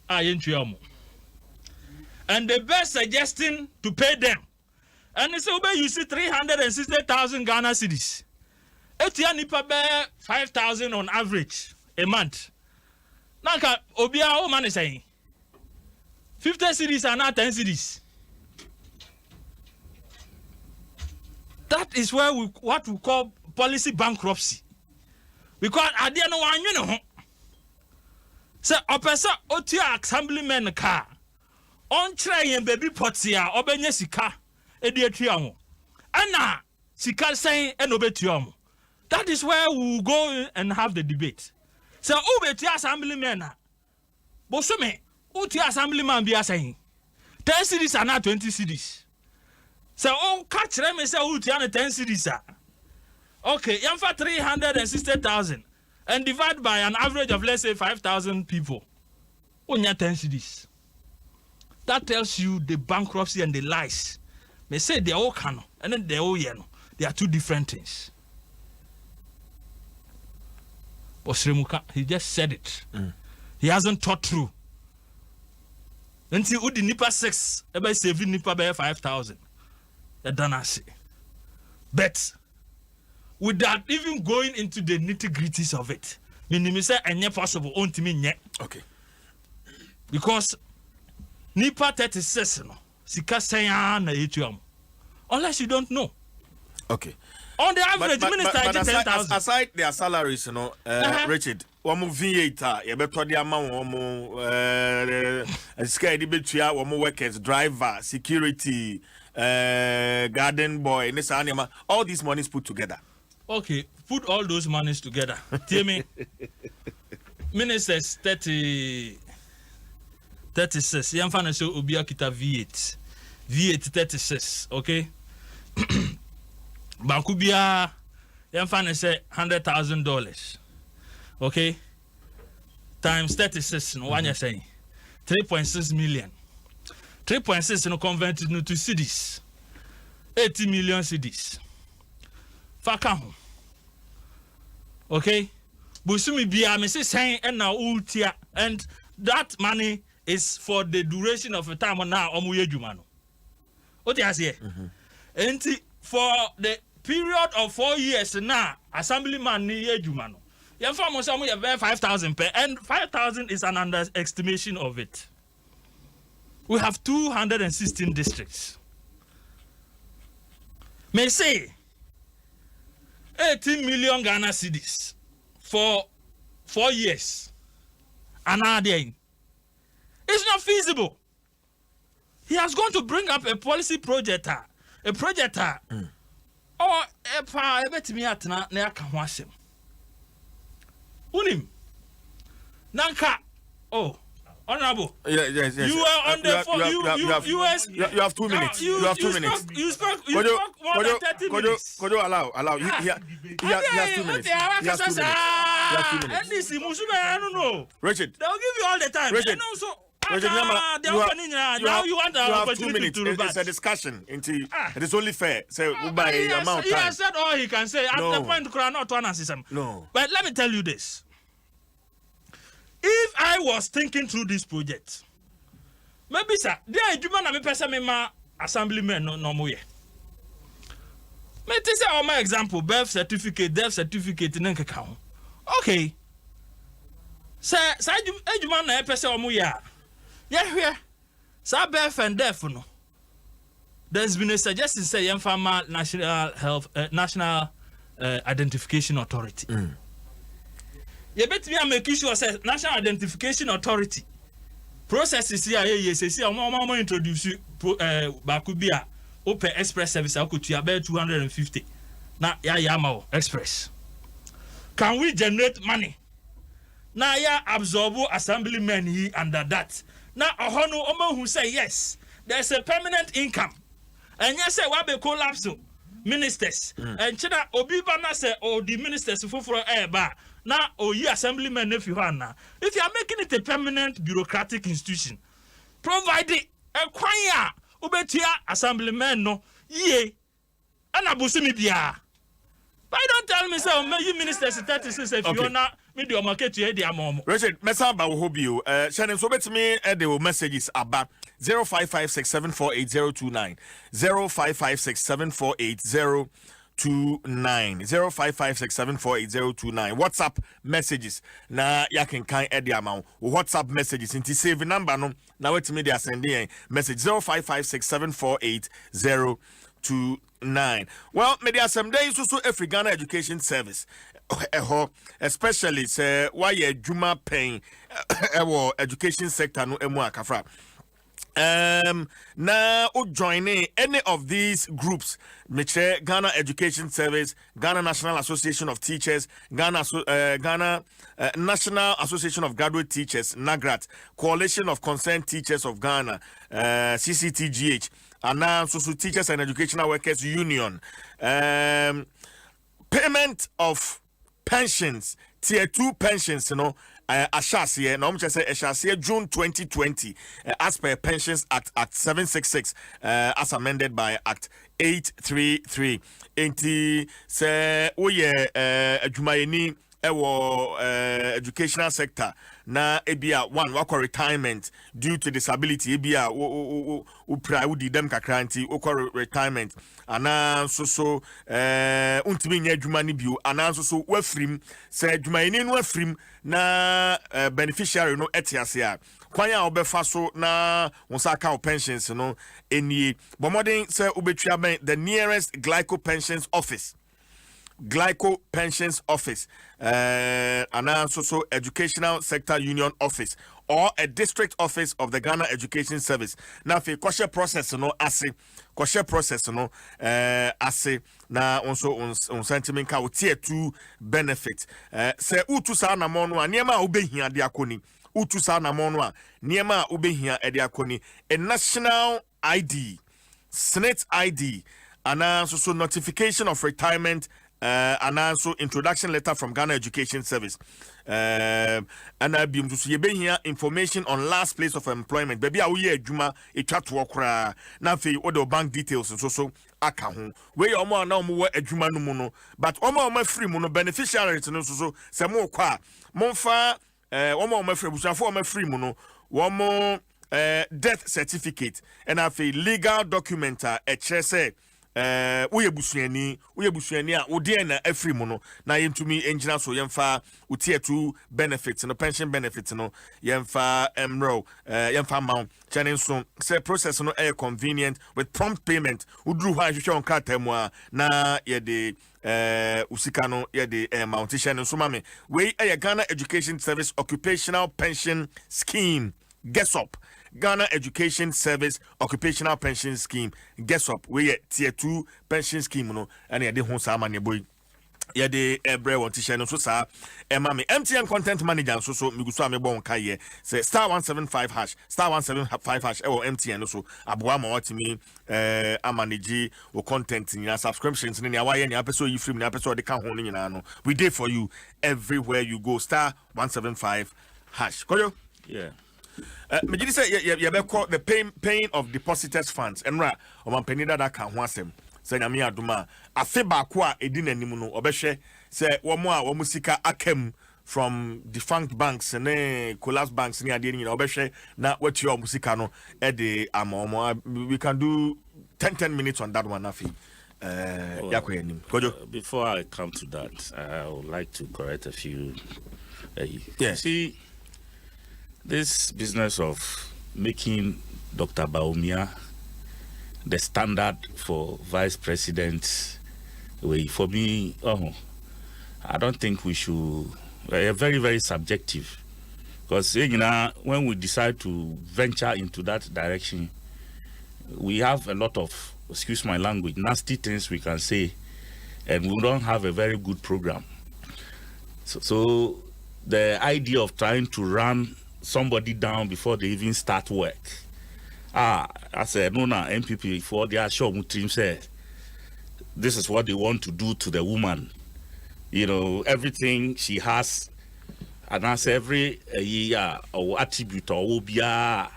ayentua omo. And the best suggesting to pay them. And it's over you see 360,000 Ghana cedis. Etia nipa be 5,000 on average a month. Nanka obia o man is saying 50 cedis and not 10 cedis. That is where what we call policy bankruptcy. Because I didn't know one you know. So opesa otia assemblyman car. On try baby potia obenya sika edi atua ho ana sika sen e no betua ho. That is where we will go and have the debate. So obetia assemblyman na bosome otia assemblyman bia sen 10 cities and not 20 cities. So catch them say otia na 10 cities a okay yamfa 360,000 and divide by an average of let's say 5,000 people onya 10 cities. That tells you the bankruptcy and the lies. They say they're all canon and then they're all yellow. They are two different things. But Sremuka, he just said it. He hasn't thought through. Until Udi Nipa 6, about saving Nipa by 5,000. But without even going into the nitty-gritties of it, meaning say any possible on to me. Okay. Because Nipa 36 no sika senya na etuam unless you don't know. Okay. On the average minister but 10,000 aside their salaries Richard one V8 you better the amount sky di betua one workers driver security garden boy all these monies put together. Okay, put all those monies together. Tell me ministers 36. Yamfana so obia kita V8 36, okay? Bankubia yamfana say $100,000. Okay? Times 36 no one you saying 3.6 million. 3.6 no converted to cedis. 80 million cedis. Faka. Okay? Busumi bia me say saying and now ultia and that money is for the duration of a time now omuye jumano. What you say? And for the period of 4 years now, assemblyman ni jumano. You inform us you have 5,000 per and 5,000 is an underestimation of it. We have 216 districts. May say 18 million Ghana cedis for 4 years. Another. It's not feasible. He has gone to bring up a policy project, or a bet me at na kawasem. Unim Nanka. Oh, honorable. Yes. You are on the phone. You have 2 minutes. You have 2 minutes. You spoke more than 30 minutes. Could you allow? He has 2 minutes. He has 2 minutes. I don't know. Richard. They'll give you all the time. Richard. And also, Now you want an opportunity to rebut. It's a discussion. It is only fair. So by amount he has said all he can say. At the point, not one system. No. But let me tell you this. If I was thinking through this project, maybe sir, there you man me person me ma assemblyman no more. Me say on my example, birth certificate, death certificate in nkeka. Okay. Sir, you man na person omo ya. Yeah. Sir, birth and death no. There's been a suggestion say Yemfama National Identification Authority. You bet me I make sure say National Identification Authority processes here yes I'm introduce you bakubia open express service akutu about 250 na ya express. Can we generate money? Now ya absorb assemblymen he under that. Now ahono omo who say yes, there's a permanent income. And yes say we be collapse ministers. And china obi bana say the ministers for ba. Now you assemblymen if you are now. If you are making it a permanent bureaucratic institution, provide a choir ubetia assemblymen no ye anabusumi bia. But don't tell me so you ministers 36 if you are not media market to the amount. Richard, Messaba will hope you. Shannon, so bet me the messages about 0556748029. 0556748029. 0556748029. WhatsApp messages. Na ya can the amount. WhatsApp messages. Inti save number no. Now wait me they sending message 0556748029. Well, media some days also every Ghana Education Service. Especially say why ye Juma paying education sector no emu akafra. Now joining any of these groups, Ghana Education Service, Ghana National Association of Teachers, Ghana National Association of Graduate Teachers, NAGRAT, Coalition of Concerned Teachers of Ghana, CCTGH, and now Teachers and Educational Workers Union. Payment of pensions, tier 2 pensions, Ashasiye, no, say Ashasiye June 2020, as per Pensions Act 766, as amended by Act 833. Enti se oye adwumayeni ewo educational sector na ebia one wako retirement due to disability ebia upraudi dem kakranti wako retirement ana so untimi nya adwuma ni bio ana so wafrim se adwumayeni no afrim na beneficiary no etiase a kwan a obefa so na wonsaka o pensions no enie bomodin se obetua ben the nearest Glyco Pensions Office. Glyco Pensions Office, and also Educational Sector Union Office, or a district office of the Ghana Education Service. Now, if you question process, question process, na also sentiment ka tier 2 benefit. Se utu sa na monwa niema ubehia diakoni. Utu sa na monwa niema ubehia diakoni. A national ID, SNET ID, and also notification of retirement. And also introduction letter from Ghana Education Service. And I be here information on last place of employment. Baby, I will Juma a chat work. Now, for the bank details and so account. Where you are now more a Juma no mono, but my free mono beneficiaries and so some more qua. Monfa, my free, which are for my free mono, one more death certificate, and I feel legal document a HSA. Uye busuani a odie na every mono na yentumi engineer so yemfa utie to benefits no pension benefits no yemfa yemfa amount channel so say process no air convenient with prompt payment udru ha hwehwe on card mu na ye de usika no ye de amount channel so mame we Ghana Education Service Occupational Pension Scheme guess up Ghana Education Service Occupational Pension Scheme. Guess up, we tier 2 pension scheme no, and ya de hon sa mane boy. Ya de ebre want to share no so sa mami MTN content manager so miguso amebo nka ye say star 175 hash star 175 hash or MTN so aboa ma watimi amanage o content ni subscriptions ni awaye ni apeso yi free ni apeso de ka ho ni nyina no. We dey for you everywhere you go star 175 hash. Koyo? Yeah. Me just say you be call the paying of depositors funds. Enra o man penida that kan ho asem. Say nyame adoma afe ba ko a edi nanim no obehwe say wo mo a wo musika akem from defunct banks and collapsed banks ni ade ni na obehwe na what your musika no e de amomo. We can do 10 minutes on that one afi. Before I come to that, I would like to correct a few. See, this business of making Dr. Bawumia the standard for vice president, for me, I don't think we should. Very, very subjective. Because when we decide to venture into that direction, we have a lot of, excuse my language, nasty things we can say, and we don't have a very good program. So the idea of trying to run somebody down before they even start work. I said, no, MPP, for their show, team said, this is what they want to do to the woman. Everything she has, and as every year or attribute or be a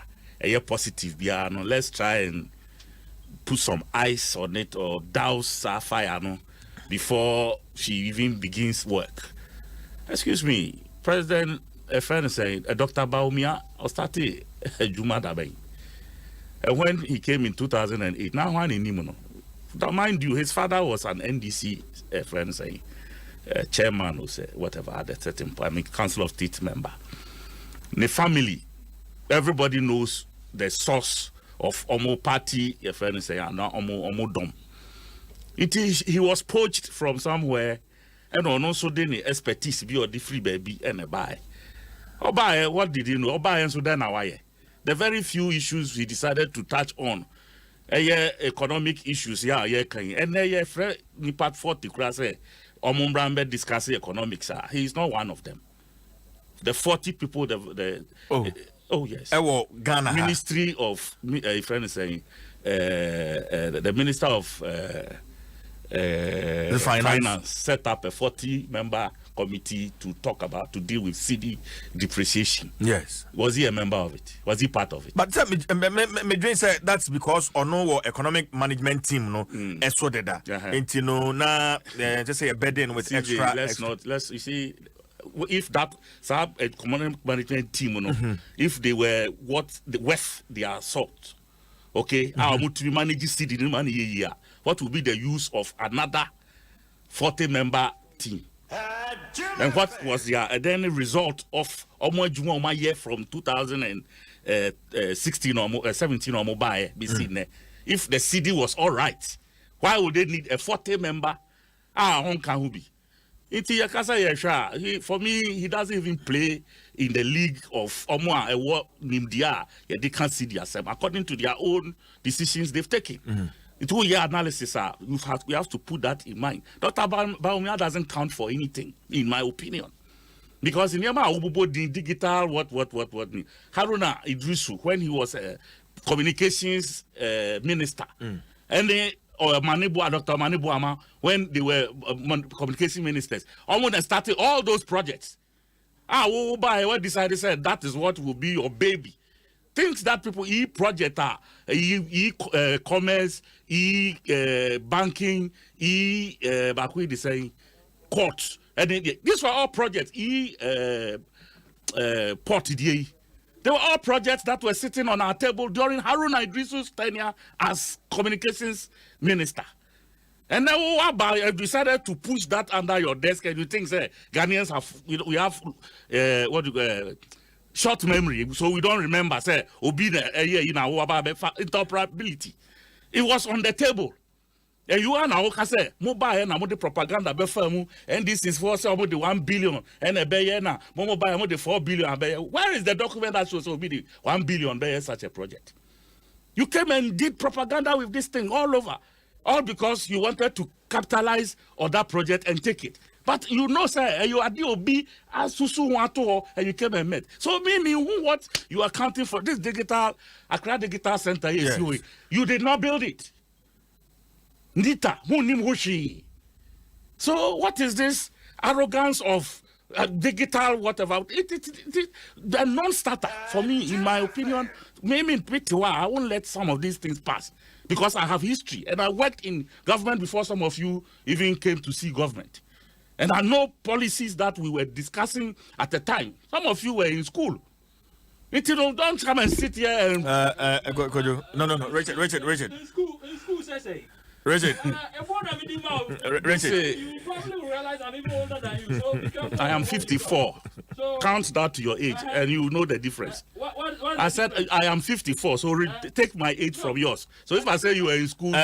positive, let's try and put some ice on it or douse fire before she even begins work. Excuse me, President friend saying Dr. Bawumia started Juma Dabeng. And when he came in 2008, now one in Nimono. Mind you, his father was an NDC friend saying chairman or say whatever at a certain point, Council of State member. The family, everybody knows the source of Omo party, your friend say, and Omo Dom. He was poached from somewhere, and also the expertise be or the free baby and a buy. Obaye, what did he know? Obaye and Sudan Awaye. The very few issues he decided to touch on, economic issues, and friend ni part 40 class Omumbrambe discussing economics. He is not one of them. The 40 people, oh yes. Ghana Ministry of friend is saying the Minister of the finance set up a 40-member committee to deal with CD depreciation. Yes. Was he a member of it? Was he part of it? But me say that's because no economic management team na just say a burden with extra. Let's you see. If that economic management team, if they were worth their salt, okay, how much we manage CD money a year? What would be the use of another 40-member team? And what was the then result of Omo year from 2016 or 17 or more by BC? If the CD was all right, why would they need a 40-member? Can be? For me, he doesn't even play in the league of Omo Nimdia. They can't see themselves according to their own decisions they've taken. It will your analysis. We have to put that in mind. Dr. Bawumia doesn't count for anything, in my opinion, because in the digital what Haruna Idrisu, when he was a communications minister, and then Dr. Manibu when they were communication ministers, almost started all those projects. What decided said that is what will be your baby. Things that people project are commerce, banking, courts, and these were all projects. Port. They were all projects that were sitting on our table during Haruna Idrisu's tenure as communications minister. And now I decided to push that under your desk, and you think, say, Ghanaians have, we have short memory, so we don't remember. Say, interoperability. It was on the table. And you are now say mobile and the propaganda befirmu, and this is for some of the 1 billion and a bayana, mobile the 4 billion. Where is the document that shows the 1 billion by such a project? You came and did propaganda with this thing all over, all because you wanted to capitalize on that project and take it. But you know, sir, you are DOB as Susu Wato, and you came and met. So meaning what you are counting for this Accra Digital Center is you did not build it. Nita, so what is this arrogance of digital, whatever. The non-starter for me, in my opinion. Maybe in pretty well, I won't let some of these things pass because I have history and I worked in government before some of you even came to see government. And I know policies that we were discussing at the time. Some of you were in school. Don't come and sit here and... No, Richard. In school, say. Richard. Richard. You probably will realize I'm even older than you. So be careful. I am 54. So, count that to your age and you know the difference. What I said I am 54, so take my age from yours. So if I say you were in school,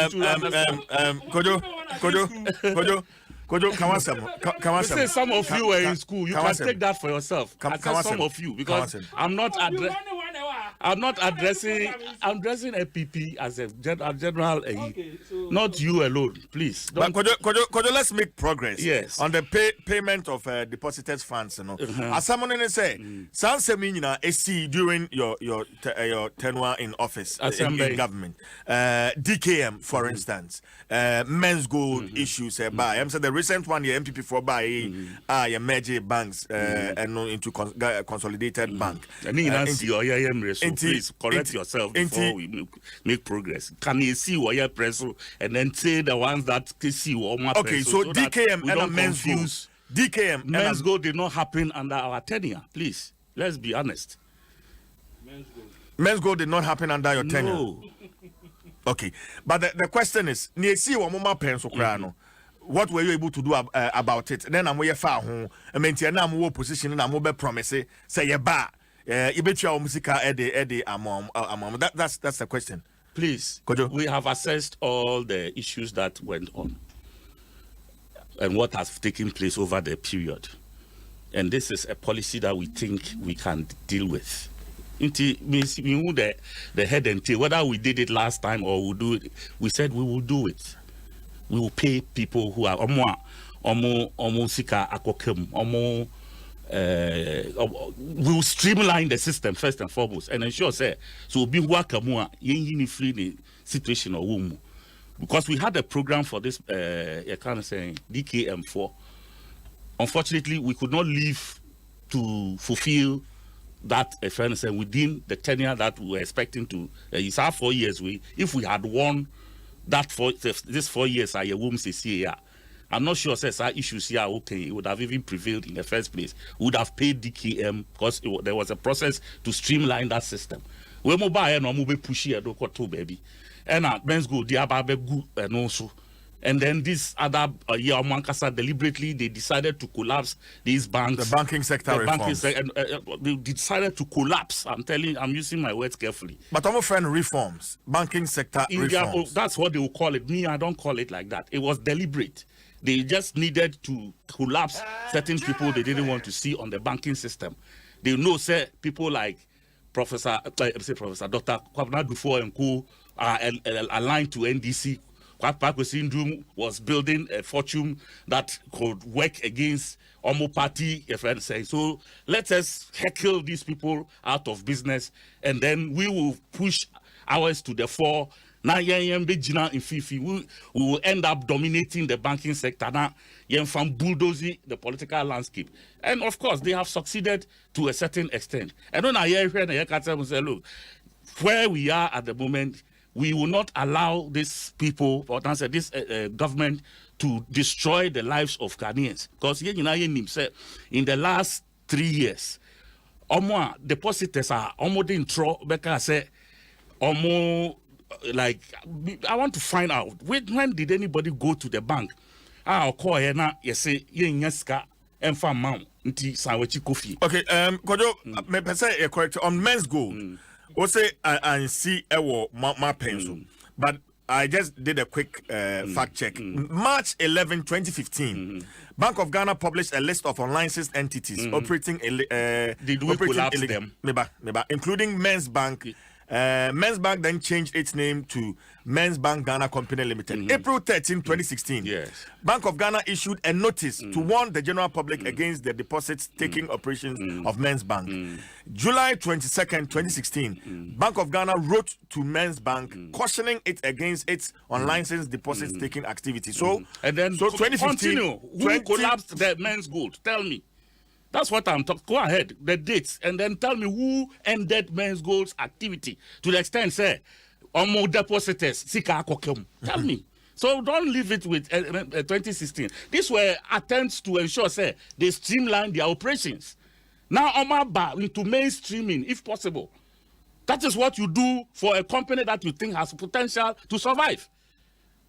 Kojo, come say some of you were in school. You can take that for yourself. I said some of you because I'm not addressing. I'm addressing APP as a general, not you alone, please. But Kojo, let's make progress. Yes. On the payment of deposited funds. As someone say, Sansemina AC during your tenure in office in government, DKM, for instance, men's gold issues. I'm saying the recent one, the MPP for buy your major banks and into consolidated bank. Please correct yourself before we make progress. Can you see what you press and then say the ones that see what? Okay, so DKM and men's views. DKM men's goal did not happen under our tenure. Please, let's be honest. Men's goal did not happen under your tenure. No. Okay, but the question is, what were you able to do about it? Then I'm far home. I mean, I'm position and I'm promise say you bet your musica Eddie among that's the question. Please, Kojo. We have assessed all the issues that went on and what has taken place over the period, and this is a policy that we think we can deal with. The head and tail, whether we did it last time or we'll do it, we said we will do it. We will pay people who are we will streamline the system first and foremost and ensure so be free situation or womb. Because we had a program for this DKM4. Unfortunately, we could not live to fulfill that within the tenure that we were expecting to. It's our 4 years. If we had won that this 4 years, I'm not sure says our issues here. Okay, it would have even prevailed in the first place. We would have paid DKM because there was a process to streamline that system. We mobile and mobile pushy baby, and men's go the and also. And then this other year, Mankasa deliberately they decided to collapse these banks. The banking sector reforms. They decided to collapse. I'm using my words carefully. But I'm friend reforms, banking sector reforms. That's what they will call it. Me, I don't call it like that. It was deliberate. They just needed to collapse certain people they didn't want to see on the banking system. They know, say, people like Professor Dr. Kwabena Dufo and co are aligned to NDC. Kwapako Syndrome was building a fortune that could work against Omo Party, a friend saying. So let us heckle these people out of business and then we will push ours to the fore. Now, in Fifi, we will end up dominating the banking sector. Now, bulldozing the political landscape. And of course, they have succeeded to a certain extent. And when I hear say, look, where we are at the moment, we will not allow these people, or this government, to destroy the lives of Ghanaians. Because in the last 3 years, depositors are almost in trouble. Like, I want to find out when did anybody go to the bank? I'll call here now. Yes, say and farm mount. Okay, Kojo, me say correct on men's gold. What say I see my pencil, but I just did a quick fact check. March 11, 2015, Bank of Ghana published a list of unlicensed entities operating. Did we collapse them? Including Men's Bank. Men's Bank then changed its name to Men's Bank Ghana Company Limited. April 13, 2016. Yes. Bank of Ghana issued a notice to warn the general public against the deposits taking operations of Men's Bank. July 22nd, 2016, Bank of Ghana wrote to Men's Bank cautioning it against its unlicensed deposits taking activity. So, and then so 2015, continue. Who collapsed the Men's Gold? Tell me. That's what I'm talking. Go ahead, the dates, and then tell me who ended Men's Gold's activity to the extent, say, more depositors, Sika Kokem. Tell me. So don't leave it with 2016. These were attempts to ensure, say, they streamline their operations. Now, Omaba into mainstreaming, if possible. That is what you do for a company that you think has potential to survive.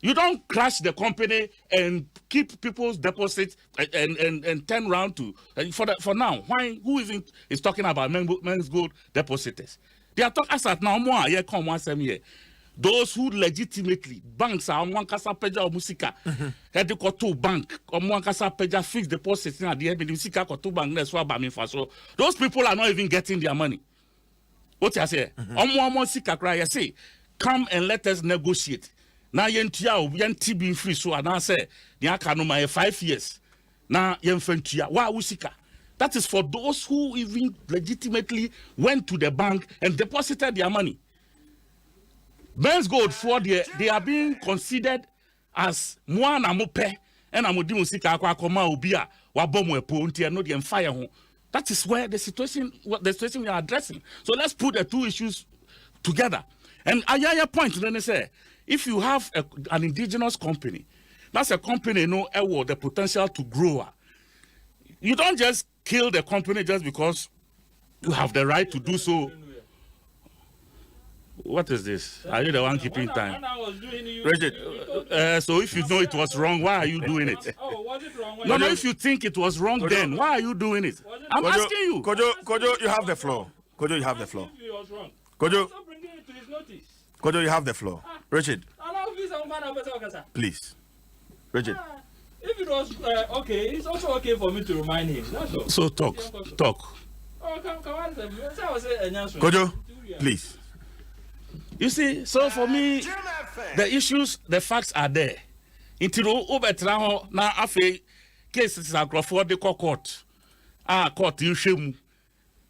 You don't crash the company and keep people's deposits and turn around to for now. Why? Who even is talking about Men's Gold depositors? They are talking asset now more. Here come one same year. Those who legitimately banks are one kasa peja or musika. Head ko to bank or one kasa peja fixed deposits na the musika ko to bank next for so those people are not even getting their money. What I say? Omo sika cry say, come and let us negotiate. Now yentia yenti be free so and I say the aka no my 5 years. Now yenfentia wa usika. That is for those who even legitimately went to the bank and deposited their money. Men's Gold for they are being considered as one amope and amodi musika akwa koma obia wa bomo epo ntia no the fire ho. That is where the situation we are addressing. So let's put the two issues together. And Ayaya point then say, if you have an indigenous company, that's a company the potential to grow. You don't just kill the company just because you have the right to do so. What is this? Are you the one keeping time? So if you know it was wrong, why are you doing it? Oh, was it wrong? No, if you think it was wrong then, why are you doing it? I'm asking you. Kojo, you have the floor. Kojo, you have the floor. Kojo, you have the floor. Richard, please. Richard. If it was okay, it's also okay for me to remind him. That's all. So talk. Oh, come on. Kojo, please. You see, so for me, the issues, the facts are there. Until Obetraho now afe cases are for the court. Court you shame.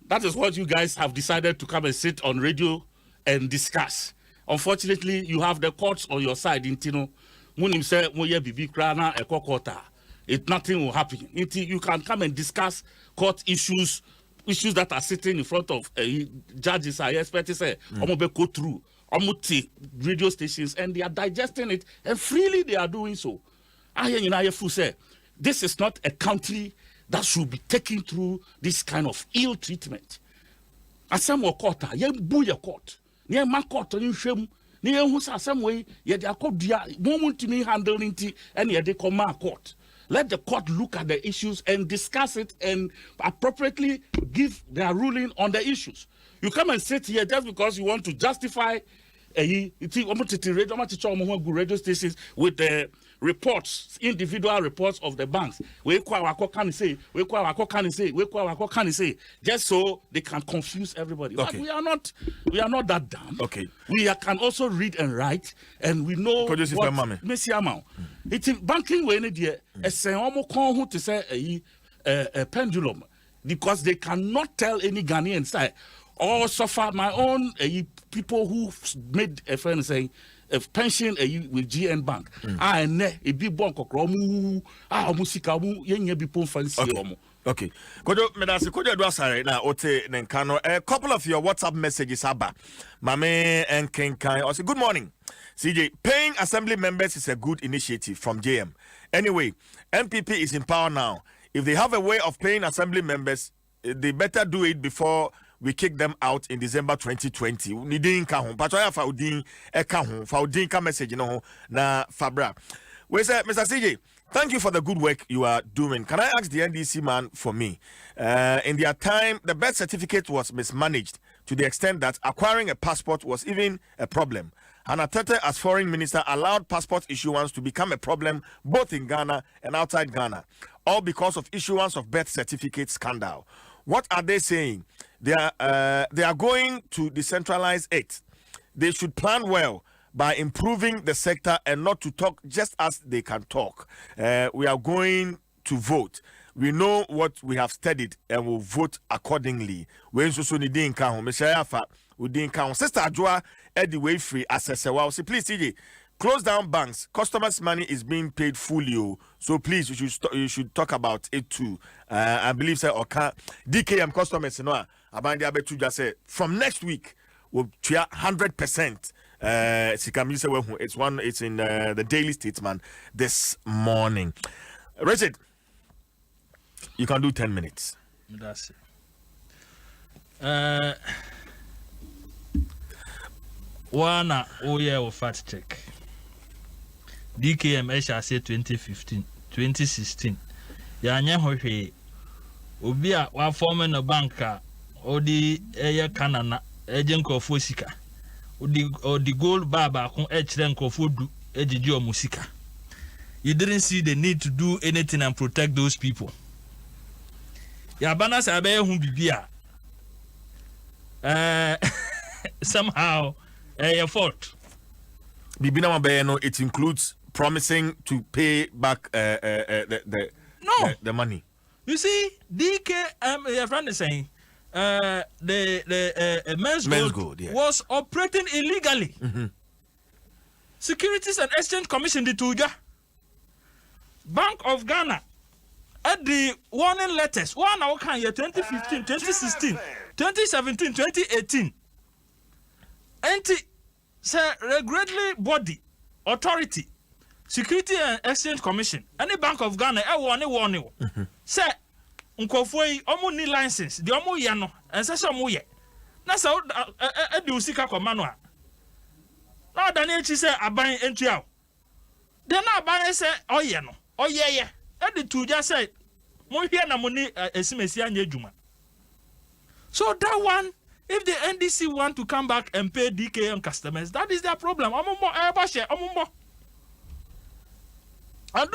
That is what you guys have decided to come and sit on radio and discuss. Unfortunately, you have the courts on your side. Intino, Munim say moye bibi krana e kokota. Nothing will happen. Until you can come and discuss court issues that are sitting in front of judges. I expect to say, Omobe go through. Radio stations and they are digesting it and freely they are doing so. Say, this is not a country that should be taken through this kind of ill treatment. Asem court, ye buya court, near my court on shame, near who's some way, yet they are called dia moment to me handling tea and yet they come my court. Let the court look at the issues and discuss it and appropriately give their ruling on the issues. You come and sit here just because you want to justify radio stations with the reports, individual reports of the banks. Just so they can confuse everybody. Okay. But we are not that dumb. Okay. We can also read and write, and we know what it's banking when it is to say a pendulum, because they cannot tell any Ghanaian side. Or suffer my own people who made a friend saying a pension with GN Bank. A big bank Okay. Kojo medasi kojo Dwaso na ote nenkano. A couple of your WhatsApp messages aba. Mame and Kenkai. I say good morning. CJ, paying assembly members is a good initiative from JM. Anyway, MPP is in power now. If they have a way of paying assembly members, they better do it before we kick them out in December 2020. Nidin kahon. Pachoya faudin kahon. Faudin ka message no na Fabra. We say, Mr. CJ, thank you for the good work you are doing. Can I ask the NDC man for me? In their time, the birth certificate was mismanaged to the extent that acquiring a passport was even a problem. Hannah Tete, as foreign minister, allowed passport issuance to become a problem both in Ghana and outside Ghana, all because of issuance of birth certificate scandal. What are they saying? They are going to decentralize it. They should plan well by improving the sector and not to talk just as they can talk. We are going to vote. We know what we have studied and will vote accordingly. When so ni din kan ho me share fa udin kan. Sister Adwoa Eddie way free assessor. Wow, say please CJ, close down banks. Customers' money is being paid fully. So please, you should talk about it too. I believe say okay, DKM customers, just say from next week we'll try 100%. It's in the Daily Statesman this morning. Richard, you can do 10 minutes. That's it. One fact check. DKM shall say 2015, 2016. Yanya hohe obi a wa form no banka odi eye kanana agent of sika. Odi gold baba kon echre nkofo du ejiji o musika. You didn't see the need to do anything and protect those people. Ya bana sa be hu bibia. Somehow your fault. Bibina Mabeno, it includes promising to pay back the money. You see, DKM, your friend is saying the men's gold was operating illegally. Mm-hmm. Securities and Exchange Commission the Tuja Bank of Ghana at the warning letters 1 hour can year 2015, 2016, 2017, 2018. Regulatory body, authority, Security and Exchange Commission, any Bank of Ghana, warning. Say, Unkofoi, omu ni license, the omu yano, and say some ye. Nasa do sika komanoa. Now Daniel say abayin entry out. Then abayin say oh yano, oh yeah. And the two just say, mo here na money esimesi anye juma. So that one. If the NDC want to come back and pay DKM customers, that is their problem. And do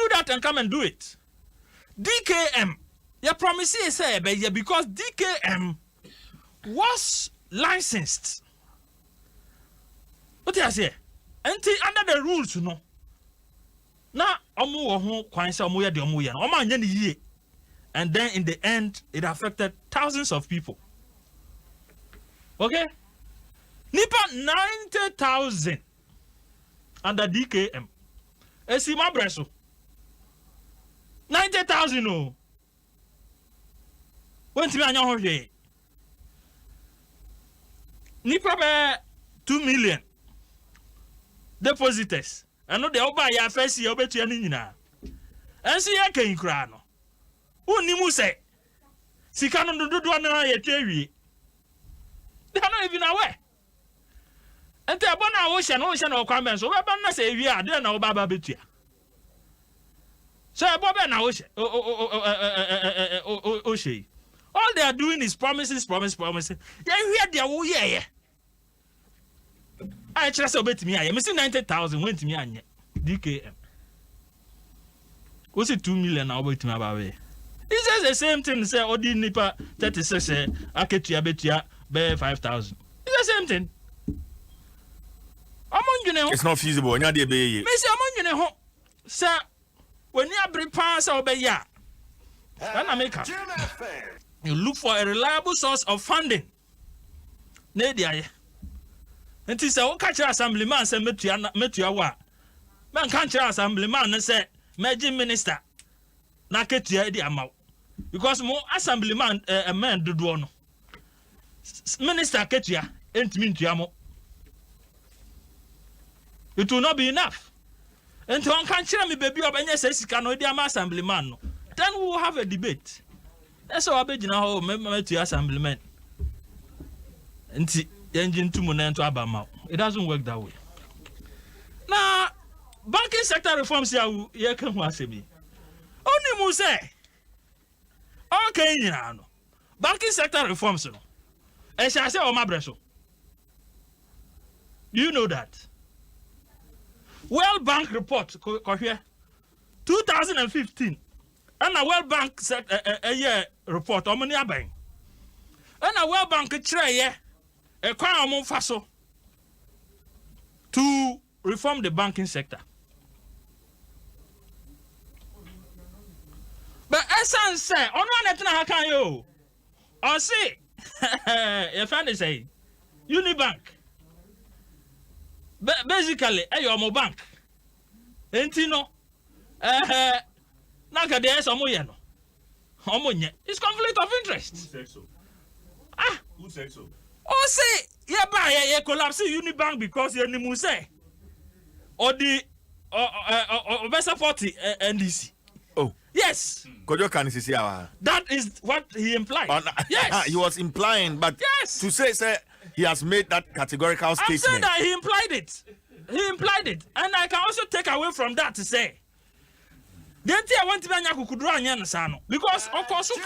that and come and do it. DKM, your promise is because DKM was licensed. What do you say? Under the rules, you know. Now, and then in the end, it affected thousands of people. Okay? Nipa 90,000 under DKM. Esima breso. 90,000 no. When to me anya hohwe. Nipa be 2 million depositors. Ano de oba ya first year obetua ni nyina. Enso ye kan kura no. Unimu se sika no dodo na ye twa. They are not even aware. And they are born ocean or comments. So we're not say we are there now, Baba Betia. So Baba now ocean. All they are doing is promises. Yeah, you hear their oh yeah. I trust obey me. I am 90,000 went to me and DKM. What's it 2 million now wait to me about it? It's just the same thing. Say Odi Nipa 36 Aketia Betia. 5,000. It's the same thing. It's not feasible. Sir, when you bring pass over here, you look for a reliable source of funding. Nadia, and it's a catch assemblyman say Metua. Man can't assemblyman and say, Major Minister, Naketia the amount. Because more assemblyman a man do one. Minister Ketia ain't mean to Yamo. It will not be enough. And one can't tell me, baby, of any says, cannot be assemblyman. Then we will have a debate. That's all I bet you now, member to assemblyman. And the engine to Monan to Abama. It doesn't work that way. Now, banking sector reforms here, you can say me. Only Muse. Okay, you know. Banking sector reforms. And shall I say, oh, my breso? Do you know that? World Bank report, 2015, and a World Bank year report, how many are buying? And a World Bank try a crown faso to reform the banking sector. But essence say, on one how can you? Or see. Your friend is saying Unibank. Basically, your bank. Entino. Naka de somoye no. Omonye. It's conflict of interest. Who said so? Who said so? Oh say, yeah, buy ye collapse Unibank because you nimu say. Or the Obesa Party NDC. Oh. Yes. Kojo can see our. That is what he implied. Yes. He was implying, but yes. To say he has made that categorical statement. I'm saying that he implied it. He implied it. And I can also take away from that to say, the thing I want to be a because of course, you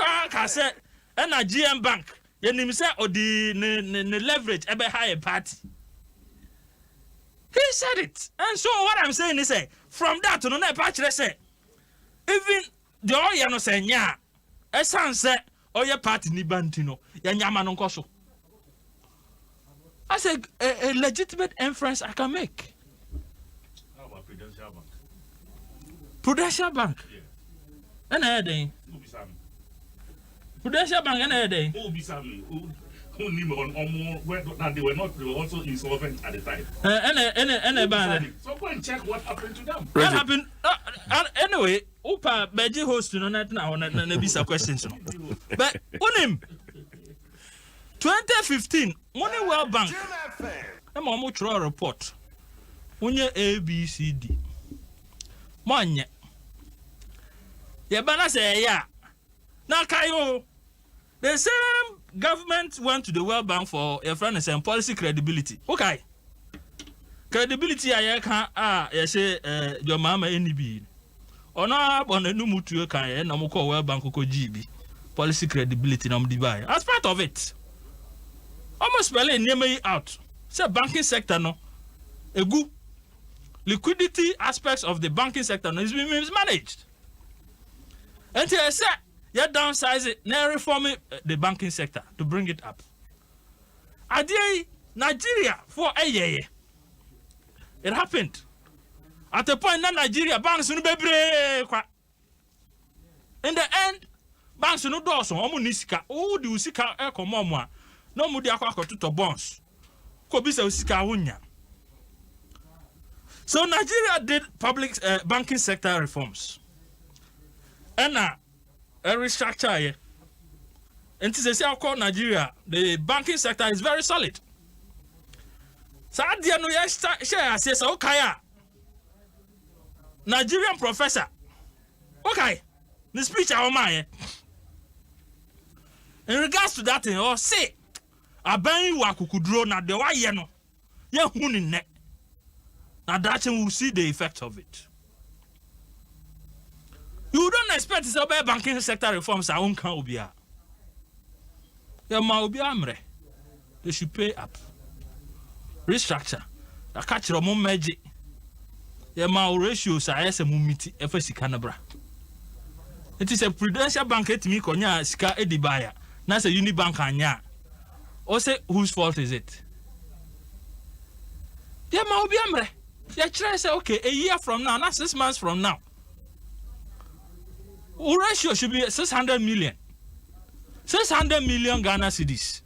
say, and a GM bank, you name say, or the leverage, a higher party. He said it. And so what I'm saying is, from that to no patch, say, even the oil no say, yeah, a son said, or your party ni bantino, Yanyama koso. I said, a legitimate inference I can make. How about Prudential Bank? Prudential Bank? Yeah. And a Prudential Bank and a day. Who be Sammy? Who knew on they were also insolvent at the time. And a bank. So go and check what happened to them. What happened? Anyway, Upa Beji hosting on that now and Bisa questions. But Unim 2015, Money World Bank. I'm almost a report. Unye ABCD. Monye. Yabana say, yeah. Now, Kayo, the same government went to the World Bank for your friend and policy credibility. Okay. Credibility, I can, say, your mama NB. Or not, on a new mutu, and I'm call World Bank GB. Policy credibility, I'm divide. As part of it, almost spelling name me out. Say, banking sector, no. A good liquidity aspects of the banking sector is being mismanaged. Until I said, you downsize it, now reform the banking sector to bring it up. Adie Nigeria for a year. It happened. At a point, Nigeria banks no be in the end, banks no do so. Omu nisika. Oh, the usika ekomomwa. No mu di akwa to bonds. Ko bisa usika wunya. So Nigeria did public banking sector reforms. And a restructure here. And to say, call Nigeria, the banking sector is very solid. So at the end, we share says, okay, Nigerian professor. Okay, the speech I want. In regards to that thing, or say, a bang wakukudro na de wa yeno. Ye huni ne. Now that will see the effect of it. You don't expect to say banking sector reforms are uncan ubia. Your ma ubia amre. They should pay up. Restructure. A catch your mum magic. Your ma ratios are as a mumiti FSC Canabra. It is a prudential bank at me konya ska edibaya. That's a unibank anya. Or say whose fault is it? Your ma ubia amre. Your try say okay, a year from now, not 6 months from now. Ratio should be 600 million. 600 million Ghana cedis.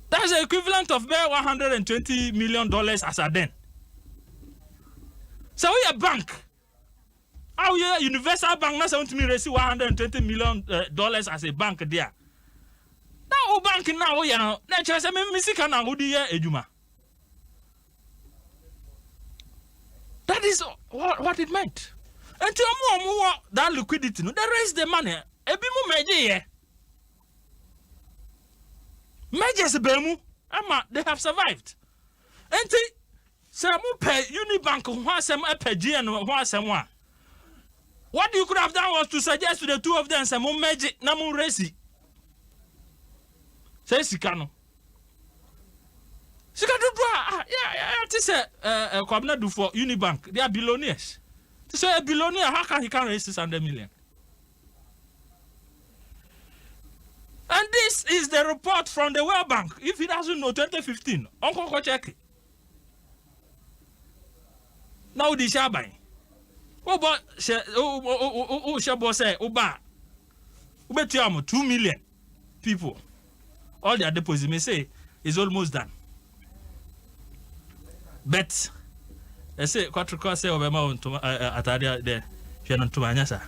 That's the equivalent of $120 million as a then. So we a bank. How you universal bank now want me receive $120 million as a bank there. Now bank now we are now say me sika na go di ejuma. That is what it meant. Until more that liquidity, no, they raise the money. Ebi mu meje measures bemu, ama they have survived. Until some pay Unibank who has some PG who has someone. What you could have done was to suggest to the two of them some magic namu resi. Say Sikano. Sikano yeah, this Kwabna do for Unibank. They are billionaires. So a billionaire, how can he raise 600 million? And this is the report from the World Bank. If he doesn't know 2015, Uncle go check it. Now the Shabai. Oh, but Shabo say, Oba, 2 million people. All their deposits may say is almost done. But I say quattro say over mount atadia there. She not to Anyasa.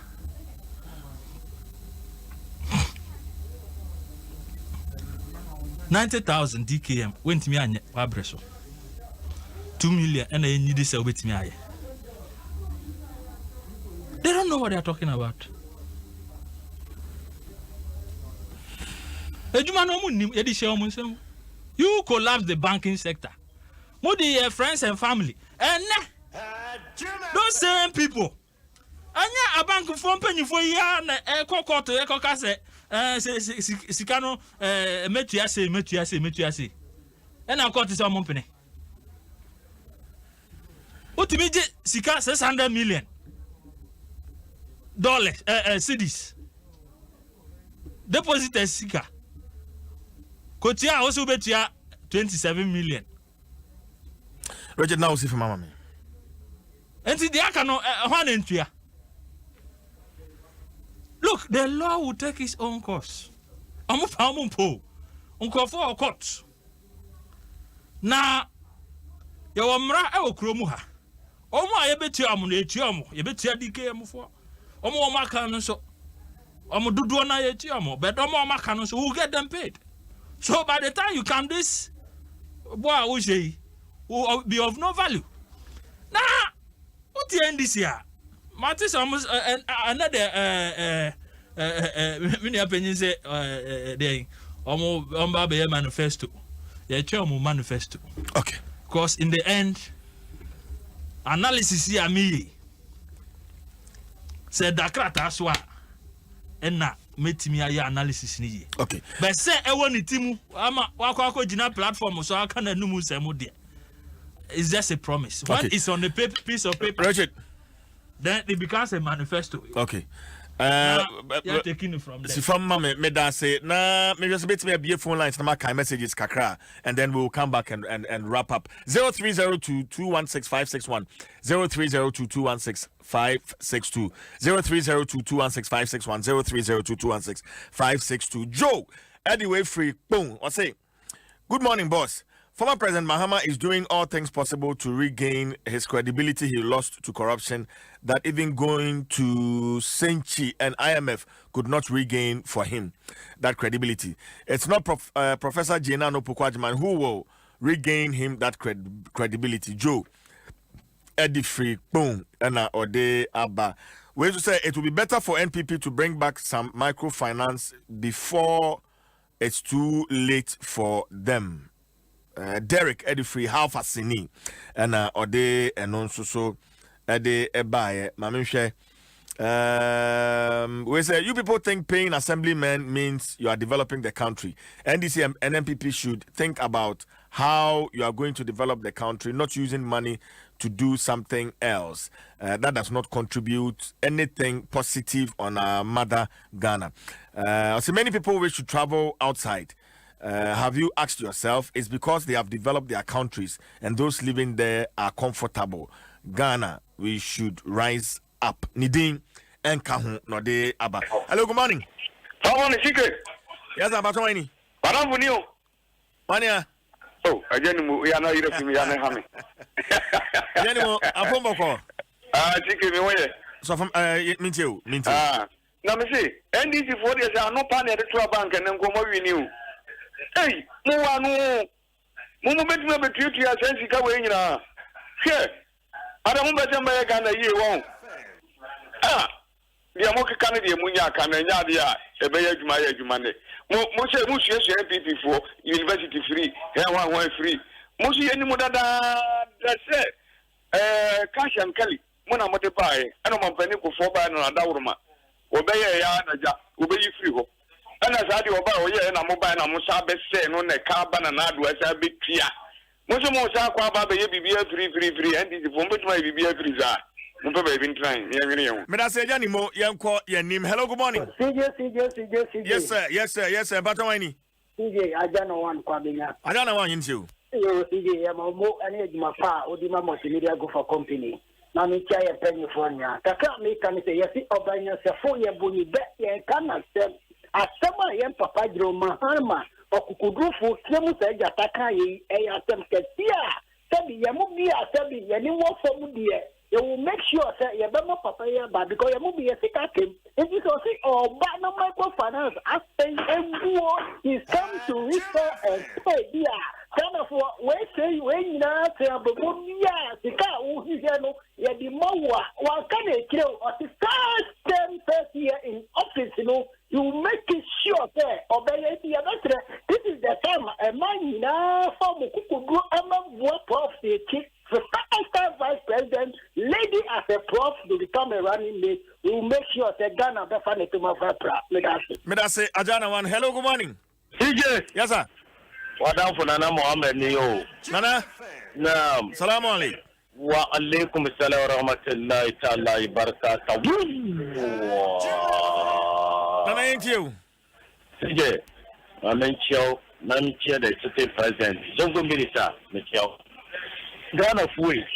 $90,000 DKM went me on Pabreso. 2 million and I need this with me. They don't know what they're talking about. You collapse the banking sector. Modi friends and family. And those same people. Anya a bank phone penny for ya na court to ekokase sikano metuase. And our court is our company. Ultimately, sika $600 million. Cedis. Deposit as sika. Kotia also betia 27 million. Roger now see for mama. And the akano one entry. Look, the law will take its own course. Unko for court. Na your mra e okromu ha. Omo ayebeti amu na eti amu, yebeti adike amu fo. Omo maka no so. Omo dudu na eti amu, but omo maka no so who get them paid. So by the time you come this boy will be of no value. Now, what the end this year? Martis almost another many opinions say they almost be a manifesto. Yeah, manifesto. Okay. Because in the end, analysis here me said that aswa and na metimi aya analysis ni. Okay. But say e woni timu ama wakwa jina platform so aka na numu semo de. It's just a promise. Okay. When it's on a piece of paper, Richard, then it becomes a manifesto. Okay. You're taking it from there. See from mama me da say na me just bet me a be phone lines na my messages kakra and then we'll come back and wrap up. 0302216561 0302216562 0302216561 0302216562 Joe anyway free boom I say good morning boss. Former President Mahama is doing all things possible to regain his credibility he lost to corruption that even going to Senchi and IMF could not regain for him that credibility. It's not Professor Jenano Pukwajiman who will regain him that credibility. Joe, Eddie Free, boom, and Ode Abba. We to say it will be better for NPP to bring back some microfinance before it's too late for them. Derek Edifree half a sini and Ode and also so Ede Ebaye Mamimshe. We say you people think paying assemblymen means you are developing the country. NDC and NPP should think about how you are going to develop the country, not using money to do something else that does not contribute anything positive on our mother Ghana. So many people wish to travel outside. Have you asked yourself? It's because they have developed their countries and those living there are comfortable. Ghana, we should rise up. Nidin and Kahun Node Abba. Hello, good morning. Yes, Abba Twaini. Mania. Oh, again, we are not European. We are not having. So from Mintio. Now, me say, NDC 4 years are not panel to a bank and then go more renew. Hey, no one, Mumu bet me between you as Jessica Wayne. Here, I don't bet them by a Ghana year long. Ah, the Amoka Canadian Munya Canania, a Bay Maya Jumane. Most NPP for university free, one free. Most any more that said, Cash and Kelly, Mona Motepai, and I'm penny for 4 by another Daurma. Obey a yard, obey you free. And as I do about and I'm mobile, I'm Musabe saying on the carbon and ad was a bit clear. Most of Mosa Quaba BBA free, and this is for my BBA free. I've been trying. But I say, Janimo, young call your name. Hello, good morning. CJ. Yes, sir. Batawani. CJ, I don't know one coming up. I don't know one into. CJ, I'm more and my pa, Odima MultiMedia Group for company. Mammy Chai Pennsylvania. Taka me can say, yes, Obanya, 4 year bunny bet, and cannot sell. Asama yem papa Jiro Mahama, or Kukudufu, Clemus Jataka, a Asam Kesia, Sabi be a sebi, and you work for me, you will make sure that you better papa but because you will be a sick came. If you say, oh, but no microfinance, I say, is come to refer and pay, yeah. Kind of what say when now say about the car who is the more one can kill or the first year in office, you make it sure there obey the this is the time a man now from Kuku what prof the chief vice president lady as a prof to become a running mate will make sure that Ghana be funny to my me say Ajana one hello good morning CJ yes sir. Wadam for Nana Mohammed Niyo. Nana? Naam. Salamu alaikum. Wa alaikum assalam wa rahmatullahi ta'ala barakatuh. Nana ain't you? CJ, I'm the city president. Zongo Minister, Michel. Ghana Fui,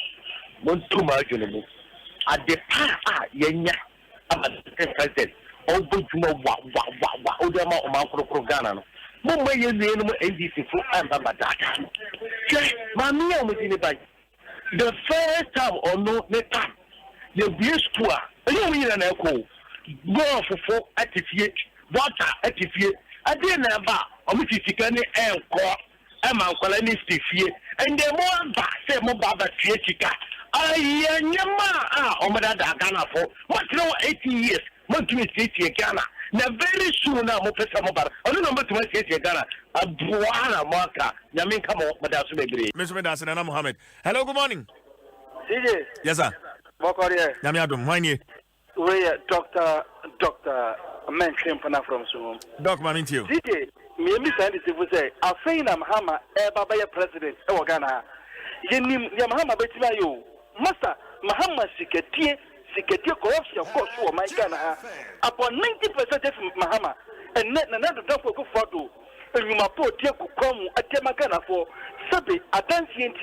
Montuma Junumu. At the Yenya, I'm the president. Oh, Bujuma, Odama, Oman, Ghana. Mumma ye no NDC for Amba Data. Mammy, I'm with anybody. The first time or no time, the beer school, you mean an echo. Go for atifiate, water atifiate. I didn't have a Mississippi and core, and my colony stiffy, and the more back, say more Baba Chica. I Yama, Omada Ghana for what no 80 years, MultiMedia Ghana. Now very soon now, Mopesa I don't know what to say Ghana. A Buana marker. Yamin come on, Madame Maybe. Mr. Medasan and Mohammed. Hello, good morning. CJ. Yes, sir. Mokoria. Yami Adom, why you? We Dr. Nsem Panel from Sumum. Doc, man, into you. CJ, me send it to say, I say I'm Hama, Baba president, Ghana. Yenim Yamahama Betimayo. Master, Mahama Siketie. Security corruption, of course, for my Ghana. Upon 90% of Mahama, and net another dump for photo. And you might put Tiaku at Temagana for Sabi, a dancing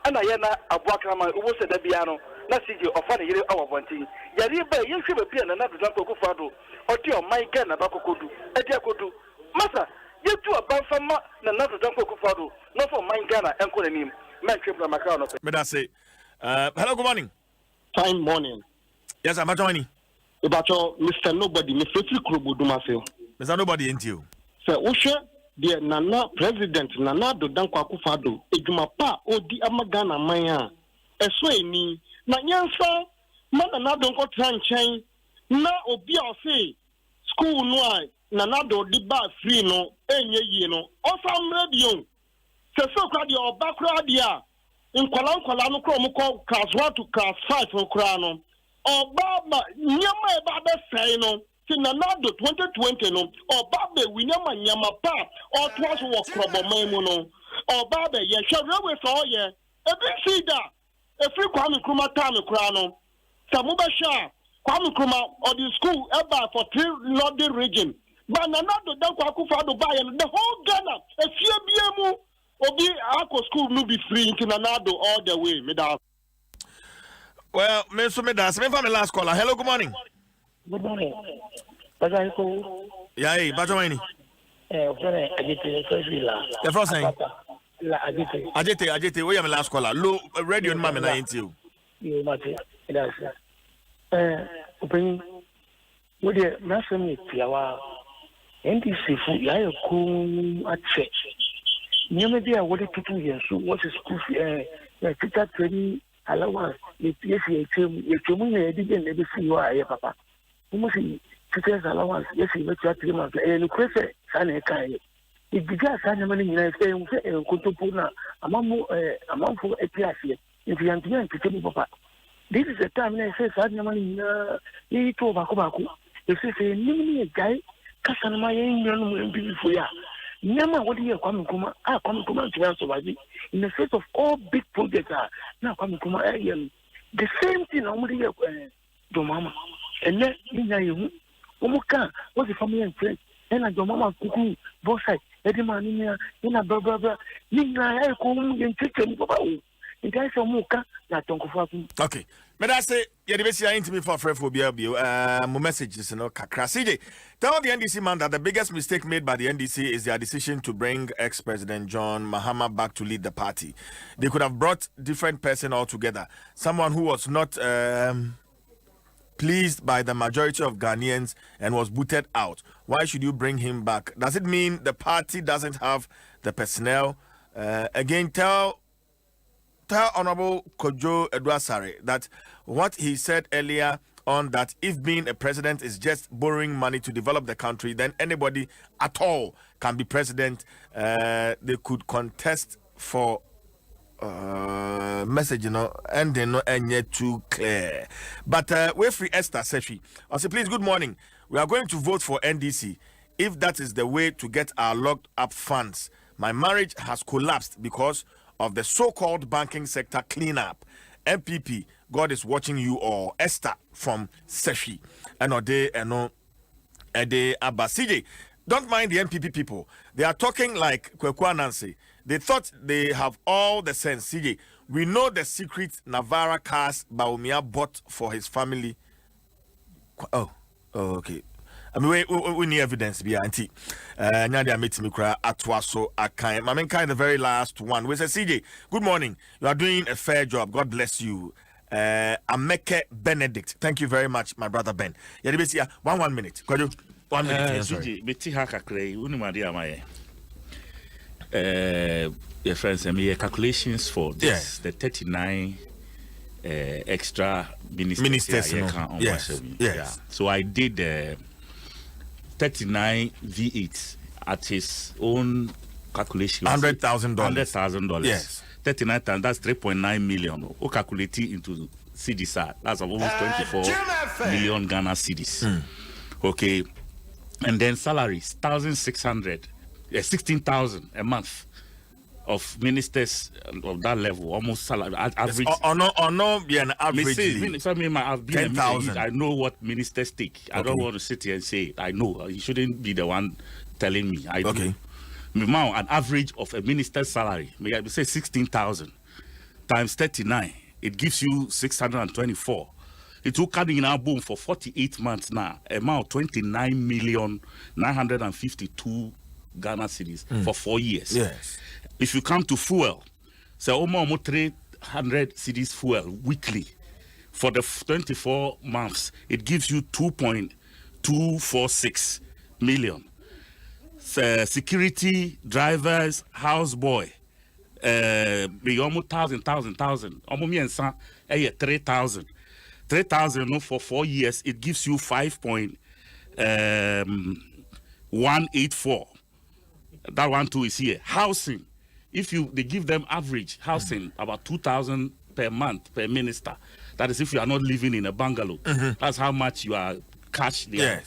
and Ayana, a Wakrama, who was a piano, Nasiji, or Fanny, our one thing. Yariba, you should appear another dump for photo, or Tia, my Ghana, Bakodu, Etiakodu. Master, you two are bound from another dump for photo, not for my Ghana, and calling him, man, Triple Macron. But I say, hello, good morning. Fine morning. Yes, I'm joining. About Mr. Nobody, Mr. Krubudumase. Mr. Nobody ain't you. Sir, Usha, the Nana President Nana do Dankwa Kufado, Ejumapa, Odi Amagana Maya, Esway, Nanyansa, Manana don't go tranchain, Na Obia say, School Noy, Nanado Diba Free no, Enye no, Osam Radio, Sesokradia or Bakradia, in Kwalan Kromo, class 1 to class 5 for Krano. Obama nyama eba say no ti Nanado 2020 no Obaba we nyama pa or twas wo kroboman mu no Obaba ye hwe we so ye ebi see da efri Kwame Nkrumah time kra no samuba sha Kwame Nkrumah or the school eba for 3 northern region but Nanado dan Akufo-Addo buy the whole Ghana efie biemu obi akọ school no be free in Nanado all the way me da. Well, Mr. Medas, me my last caller. Hello, good morning. Good morning. Yeah, hey, Bajawani. The first thing. Ajete, we are my last caller. Low radio and mamma, I ain't you. You must open with the national Piawa NDC for Yaku at church. You may be awarded 2 years. So, what is school teacher training? Allowance, yes, you didn't never see you are papa. You must see teachers allowance, yes, you make your 3 months, and you crazy, Sanny Kai. If you got Sanny money, you say, Kotopuna, among for a class here, if you are to tell me, papa. This is the time I say, Sanny money, you told Bakubaku. You say, Nimini a guy, Cassan my young beautiful ya. Nema what you come to answer in the face of all big projects are now coming to the same thing only do mama and then you Omuka was the family and friends and a mama cuckoo both sides Eddie man in a blah Nina I come and take him It is a muka that don't go. Okay. But I say, yeah, the best into me for phobia. My message is kakra. CJ, tell the NDC man that the biggest mistake made by the NDC is their decision to bring ex-President John Mahama back to lead the party. They could have brought different person altogether, someone who was not pleased by the majority of Ghanaians and was booted out. Why should you bring him back? Does it mean the party doesn't have the personnel? Again, tell Honorable Kojo Edwasare that what he said earlier on, that if being a president is just borrowing money to develop the country, then anybody at all can be president. They could contest for message, and they're not yet too clear. But we're free Esther Sefi. I say, please, good morning. We are going to vote for NDC if that is the way to get our locked up funds. My marriage has collapsed because of the so-called banking sector cleanup. MPP, God is watching you all. Esther from Sefi. And Ode Abba. CJ, don't mind the MPP people. They are talking like Kwekwa Nancy. They thought they have all the sense. CJ, we know the secret Navara cars Baumia bought for his family. Oh, okay. I mean, we need evidence, be auntie. Now they are meeting me cry at Dwaso Nsem. I mean, kind of the very last one. We say, CJ, good morning. You are doing a fair job. God bless you. Ameke Benedict. Thank you very much, my brother Ben. Yeah, 1 minute. Could you 1 minute? CJ, Betty Hakakre, Unimadia Maye. Your friends, and me calculations for this, the 39 extra ministers. Yes. Yeah. So I did 39 V8 at his own calculation. $100,000. $100,000. Yes. 39,000, that's 3.9 million. O calculate it into CDs, that's almost 24 million Ghana cedis. Okay. And then salaries, 16,000 a month of ministers of that level, almost salary average. Or no, be an average. I've been 10,000. I know what ministers take. I don't want to sit here and say it. I know. You shouldn't be the one telling me. I do. Now, an average of a minister's salary, may I say 16,000 times 39, it gives you 624. It will carry in our boom for 48 months now, amount 29,952 Ghana cedis for 4 years. Yes. If you come to fuel, so almost 300 cedis fuel weekly for the 24 months, it gives you 2.246 million. Security, drivers, houseboy, be almost 1,000. Almost 3,000. 3,000 for 4 years, it gives you 5.184. That one too is here. Housing, if they give them average housing about 2,000 per month per minister. That is if you are not living in a bungalow. That's how much you are cash they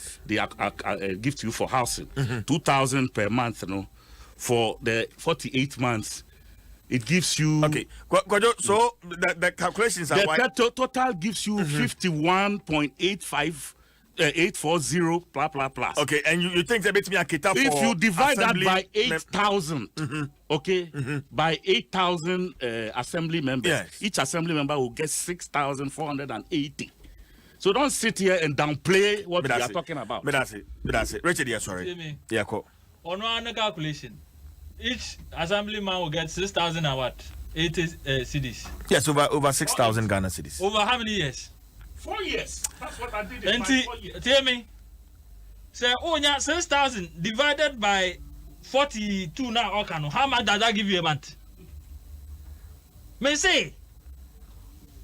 give to you for housing. 2,000 per month, for the 48 months. It gives you so the calculations are the total gives you 51.85 840 plus. Okay, and you think that makes me a kita for if you divide that by 8,000, by 8,000 assembly members, each assembly member will get 6,480. So don't sit here and downplay what we are talking about. But that's it. Richard, yeah, sorry. Yeah, cool. On one calculation, each assemblyman will get 6,000 and what? 80 cedis. Yes, over 6,000 Ghana cedis. Over how many years? 4 years. That's what I did. Tell me. Say, 6,000 divided by 42 now. How much does that give you a month? May say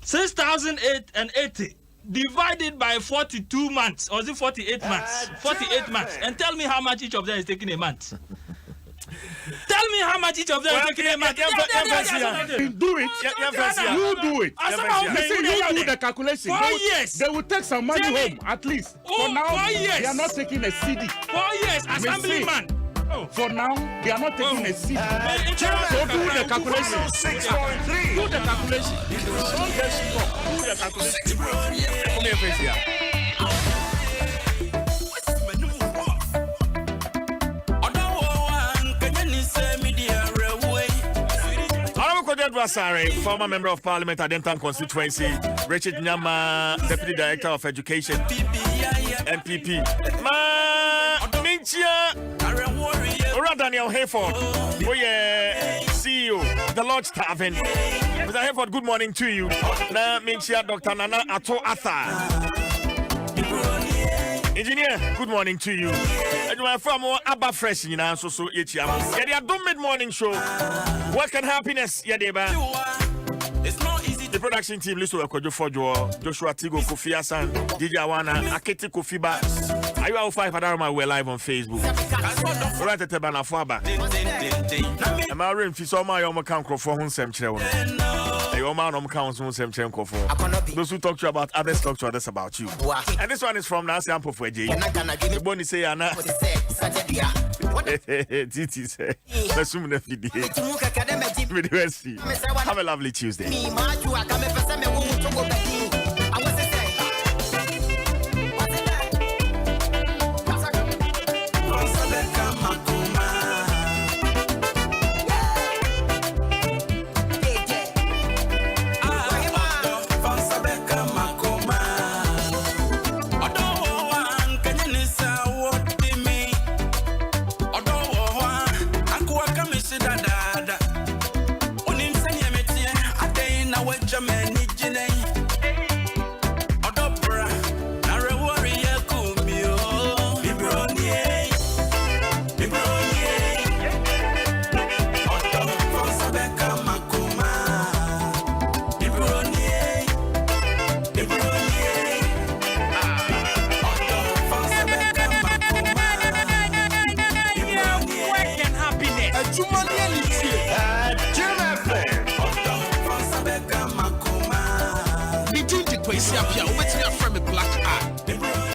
6,880 divided by 42 months, or is it 48 months? 48 months. And tell me how much each of them is taking a month. Tell me how much each of them is taking a month. Do it. You do it. You do the calculation. 4 years. They will take some money home at least. For now, 4 years. They are not taking a CD. 4 years, assemblyman. For now, they are not taking a CD. So do the calculation. Do the calculation. Don't get stuck. Do the calculation. Come here, face here. Asare, former member of parliament at Denton constituency. Richard Nyama, deputy director of education. MPP. Minchia. Ora Daniel Hayford. Oh yeah, CEO, the Lord's Tavern. Mr. Hayford, good morning to you. Na Minchia Dr. Nana Ato Atha. Engineer, good morning to you. And you are from Abba Fresh, you know, so it's yeah, the Adom mid-morning show. Work and happiness, yeah, deba. It's not easy. The production team, listen to Joshua Tigo, Kofi Asan, DJ Awana, Aketi Kofiba. Are you out 5 we're live on Facebook? Right at the banner Faba. I'm out in Fisoma, your account for Nsem Panel. Your man on count Nsem Panel. Those who talk to you about others talk to others about you. And this one is from Nancy Ampofweji. The bonus say Anna. Titi say, have a lovely Tuesday. Black eye.